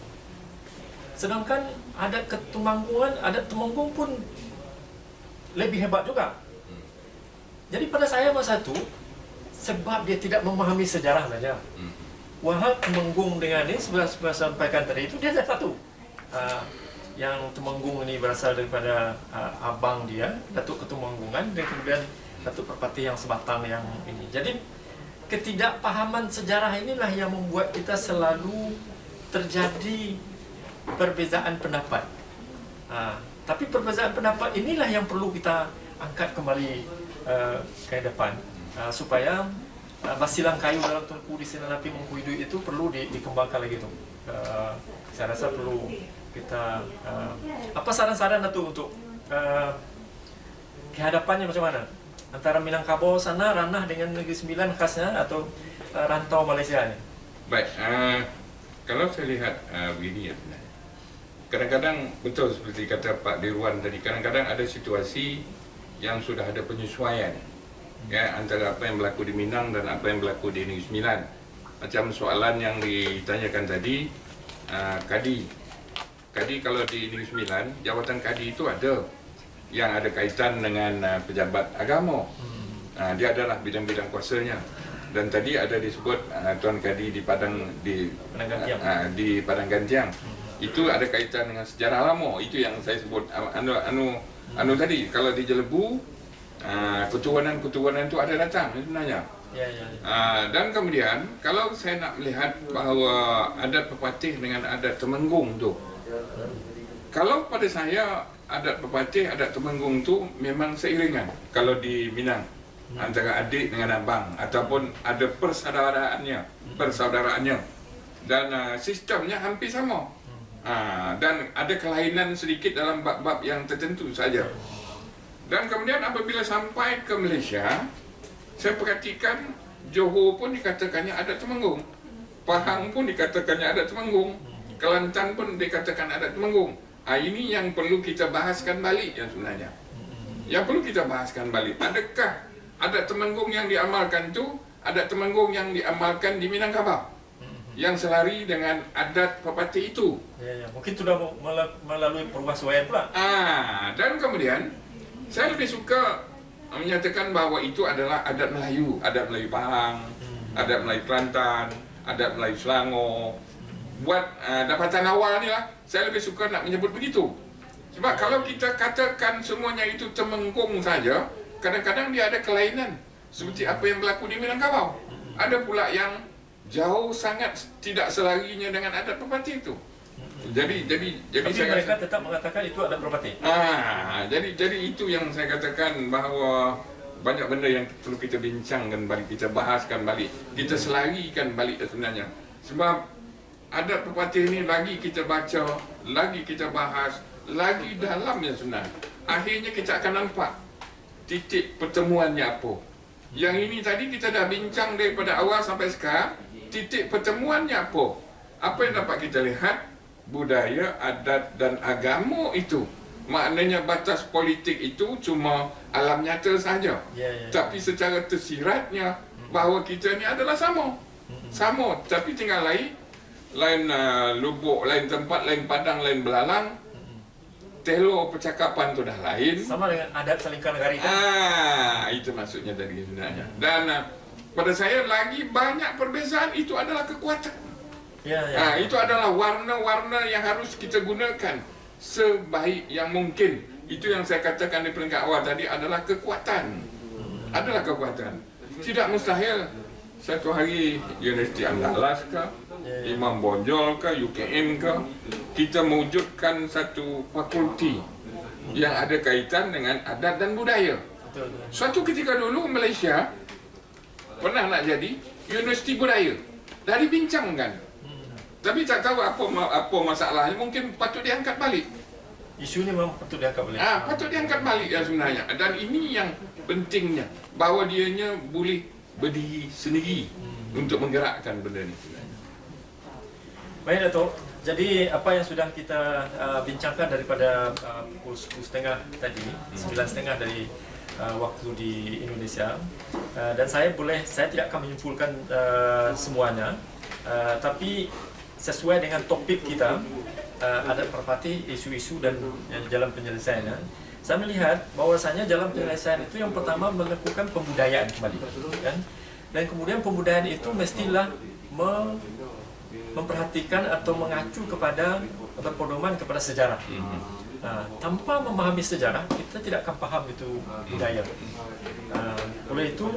Sedangkan adat Ketumanggungan, adat Temenggung pun lebih hebat juga. Jadi pada saya masa itu, sebab dia tidak memahami sejarah saja. Wahal Temenggung dengan ini, sebelah sampaikan tadi itu, dia ada satu. Yang Temenggung ini berasal daripada abang dia, Datuk Ketumanggungan, dan kemudian Datuk Perpati yang sebatang yang ini. Jadi ketidakpahaman sejarah inilah yang membuat kita selalu terjadi perbezaan pendapat. Tapi perbezaan pendapat inilah yang perlu kita angkat kembali ke depan, supaya basilang kayu dalam tungku di sinar api mengkuidui itu perlu dikembangkan lagi tu. Saya rasa perlu kita apa saran-saran itu untuk kehadapannya macam mana antara Minangkabau sana ranah dengan Negeri Sembilan khasnya atau rantau Malaysia ni. Baik, kalau saya lihat begini ya, kadang-kadang betul seperti kata Pak Dirwan tadi, kadang-kadang ada situasi yang sudah ada penyesuaian ya, antara apa yang berlaku di Minang dan apa yang berlaku di Negeri Sembilan. Macam soalan yang ditanyakan tadi, Kadi kalau di Negeri Sembilan, jawatan Kadi itu ada yang ada kaitan dengan pejabat agama. Dia adalah bidang-bidang kuasanya. Dan tadi ada disebut Tuan Kadi di Padang Gantiang. Itu ada kaitan dengan sejarah lama. Itu yang saya sebut anu tadi. Kalau di Jelebu, keturunan itu ada datang sebenarnya. Dan kemudian kalau saya nak melihat bahawa adat Pepatih dengan adat Temenggung tu, kalau pada saya adat Pepatih, adat Temenggung tu memang seiringan. Kalau di Minang antara adik dengan abang ataupun ada persaudaraannya dan sistemnya hampir sama. Dan ada kelainan sedikit dalam bab-bab yang tertentu saja. Dan kemudian apabila sampai ke Malaysia, saya perhatikan Johor pun dikatakannya adat Temenggung, Pahang pun dikatakannya adat Temenggung, Kelantan pun dikatakan adat Temenggung. Ini yang perlu kita bahaskan balik yang sebenarnya. Yang perlu kita bahaskan balik. Adakah adat Temenggung yang diamalkan tu adat Temenggung yang diamalkan di Minangkabau yang selari dengan adat Pepatih itu? Mungkin sudah melalui perwasuaian pula. Dan kemudian saya lebih suka menyatakan bahawa itu adalah adat Melayu Pahang, adat Melayu Kelantan, adat Melayu Selangor. Buat dapatan awal ni lah, saya lebih suka nak menyebut begitu. Sebab kalau kita katakan semuanya itu Temenggung saja, kadang-kadang dia ada kelainan. Seperti apa yang berlaku di Minangkabau. Ada pula yang jauh sangat tidak selarinya dengan adat Pepatih itu. Jadi tapi saya mereka tetap mengatakan itu adat Perpati. Jadi itu yang saya katakan bahawa banyak benda yang perlu kita bincangkan balik, kita bahaskan balik, kita selarikan balik sebenarnya. Sebab adat Pepatih ini lagi kita baca, lagi kita bahas, lagi dalamnya sebenarnya. Akhirnya kita akan nampak titik pertemuannya apa. Yang ini tadi kita dah bincang daripada awal sampai sekarang, titik pertemuannya apa. Apa yang dapat kita lihat? Budaya, adat dan agama itu. Maknanya batas politik itu cuma alam nyata saja. Tapi secara tersiratnya bahawa kita ni adalah sama. Sama, tapi tinggal lain lain lubuk, lain tempat, lain padang, lain belalang. Telo percakapan tu dah lain. Sama dengan adat salingkan negara itu. Itu maksudnya dari sebenarnya. Dan pada saya lagi banyak perbezaan, itu adalah kekuatan. Ya. Itu adalah warna-warna yang harus kita gunakan sebaik yang mungkin. Itu yang saya katakan di peringkat awal tadi adalah kekuatan. Adalah kekuatan. Tidak mustahil satu hari Universiti Andalas ke, Imam Bonjol ke, UKM ke, kita mewujudkan satu fakulti yang ada kaitan dengan adat dan budaya. Suatu ketika dulu Malaysia pernah nak jadi Universiti Budaya. Dah dibincangkan. Tapi tak tahu apa masalahnya, mungkin patut diangkat balik. Isunya memang patut diangkat balik. Patut diangkat balik ya sebenarnya. Dan ini yang pentingnya, bahawa dianya boleh berdiri sendiri untuk menggerakkan benda ni. Baik Dato', jadi apa yang sudah kita bincangkan daripada pukul 10.30 tadi, 9.30 dari waktu di Indonesia, dan saya tidak akan menyimpulkan semuanya, tapi sesuai dengan topik kita, adat merpati, isu-isu dan jalan penyelesaiannya, saya melihat bahwasanya jalan penyelesaian itu yang pertama melakukan pembudayaan kembali, kan? Dan kemudian pembudayaan itu mestilah memperhatikan atau mengacu kepada berpedoman kepada sejarah. Tanpa memahami sejarah, kita tidak akan paham itu budaya. Oleh itu,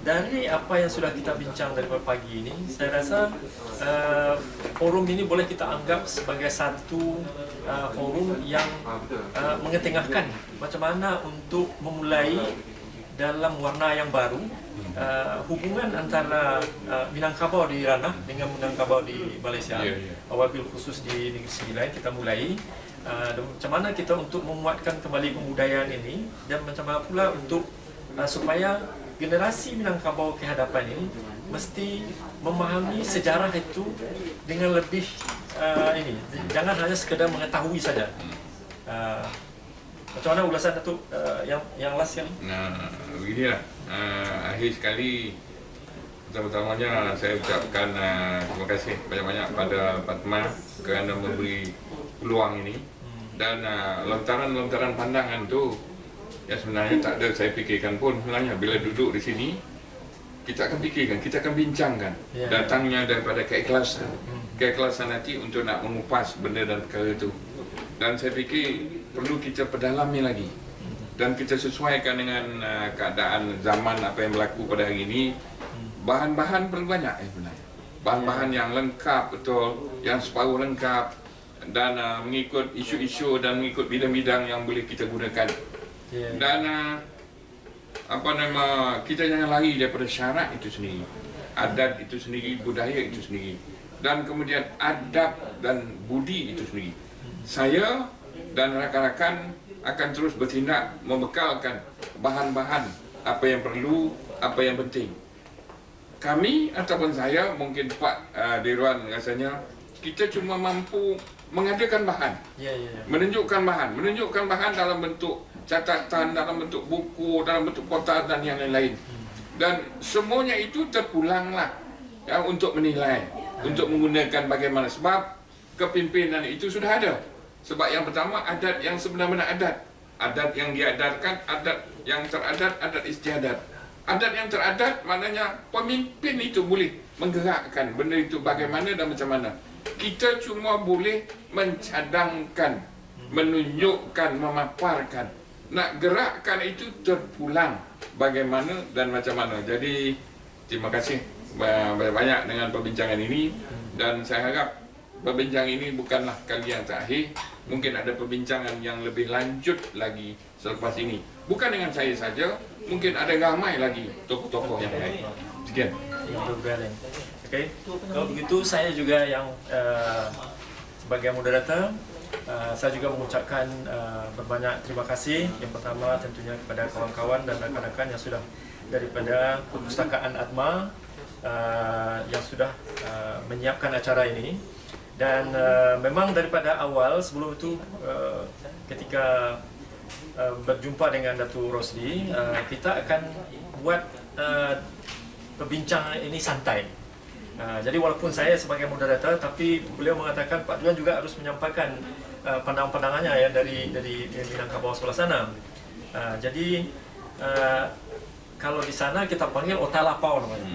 dari apa yang sudah kita bincang dari pagi ini, saya rasa forum ini boleh kita anggap sebagai satu forum yang mengetengahkan macam mana untuk memulai dalam warna yang baru hubungan antara Minangkabau di Ranah dengan Minangkabau di Malaysia. Wabil khusus di Negeri Sembilan kita mulai macam mana kita untuk menguatkan kembali kebudayaan ini, dan macam mana pula untuk supaya generasi Minangkabau ke hadapan ini mesti memahami sejarah itu dengan lebih ini, jangan hanya sekedar mengetahui saja. Macam mana ulasan Datuk yang last sekali? Beginilah, akhir sekali pertama-tamanya saya ucapkan terima kasih banyak-banyak pada Fatma kerana memberi peluang ini, dan lontaran-lontaran pandangan tu yang sebenarnya tak ada saya fikirkan pun. Sebenarnya bila duduk di sini kita akan fikirkan, kita akan bincangkan, datangnya daripada keikhlasan hati untuk nak mengupas benda dan perkara itu. Dan saya fikir perlu kita perdalami lagi, dan kita sesuaikan dengan keadaan zaman apa yang berlaku pada hari ini. Bahan-bahan perlu banyak sebenarnya, bahan-bahan yang lengkap betul, yang separuh lengkap, dan mengikut isu-isu dan mengikut bidang-bidang yang boleh kita gunakan. Dan kita jangan lari daripada syarat itu sendiri, adat itu sendiri, budaya itu sendiri, dan kemudian adab dan budi itu sendiri. Saya dan rakan-rakan akan terus bertindak membekalkan bahan-bahan apa yang perlu, apa yang penting. Kami ataupun saya, mungkin Pak Dirwan rasanya, kita cuma mampu mengadakan bahan, menunjukkan bahan dalam bentuk catatan, dalam bentuk buku, dalam bentuk kotak dan yang lain-lain. Dan semuanya itu terpulanglah untuk menilai, untuk menggunakan bagaimana. Sebab kepimpinan itu sudah ada. Sebab yang pertama, adat yang sebenar-benar adat yang diadatkan, adat yang teradat, adat istiadat. Adat yang teradat maknanya pemimpin itu boleh menggerakkan benda itu bagaimana dan macam mana. Kita cuma boleh mencadangkan, menunjukkan, memaparkan. Nak gerakkan itu terpulang bagaimana dan macam mana. Jadi terima kasih banyak-banyak dengan perbincangan ini, dan saya harap perbincangan ini bukanlah kali yang terakhir. Mungkin ada perbincangan yang lebih lanjut lagi selepas ini. Bukan dengan saya saja, mungkin ada ramai lagi tokoh-tokoh yang lain. Sekian. Okey. Kalau begitu, saya juga yang sebagai moderator, saya juga mengucapkan berbanyak terima kasih. Yang pertama tentunya kepada kawan-kawan dan rakan-rakan yang sudah daripada Perpustakaan Atma yang sudah menyiapkan acara ini. Dan memang daripada awal, sebelum itu ketika berjumpa dengan Datuk Rosli, kita akan buat perbincangan ini santai. Jadi walaupun saya sebagai moderator, tapi beliau mengatakan Pak Dirwan juga harus menyampaikan pandangan-pandangannya ya dari Minangkabau sebelah sana. Jadi kalau di sana kita panggil otalapau namanya,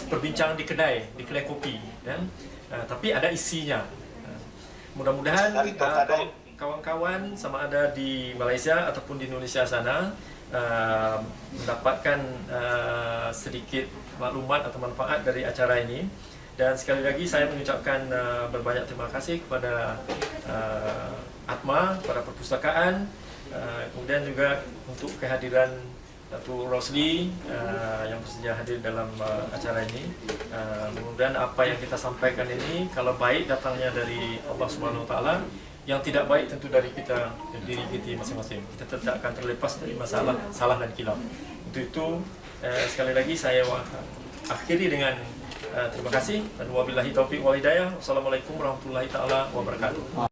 perbincangan di kedai kopi, ya. Tapi ada isinya. Mudah-mudahan kawan-kawan sama ada di Malaysia ataupun di Indonesia sana mendapatkan sedikit maklumat atau manfaat dari acara ini. Dan sekali lagi saya mengucapkan berbanyak terima kasih kepada Atma, kepada perpustakaan, kemudian juga untuk kehadiran Datuk Rosli yang bersedia hadir dalam acara ini. Mudah-mudahan apa yang kita sampaikan ini, kalau baik datangnya dari Allah Subhanahu Wa Taala, yang tidak baik tentu dari kita, dari diri kita masing-masing. Kita tidak akan terlepas dari masalah salah dan khilaf. Untuk itu sekali lagi saya akhiri dengan terima kasih dan wabillahi taufiq wal hidayah. Wassalamualaikum warahmatullahi taala wabarakatuh.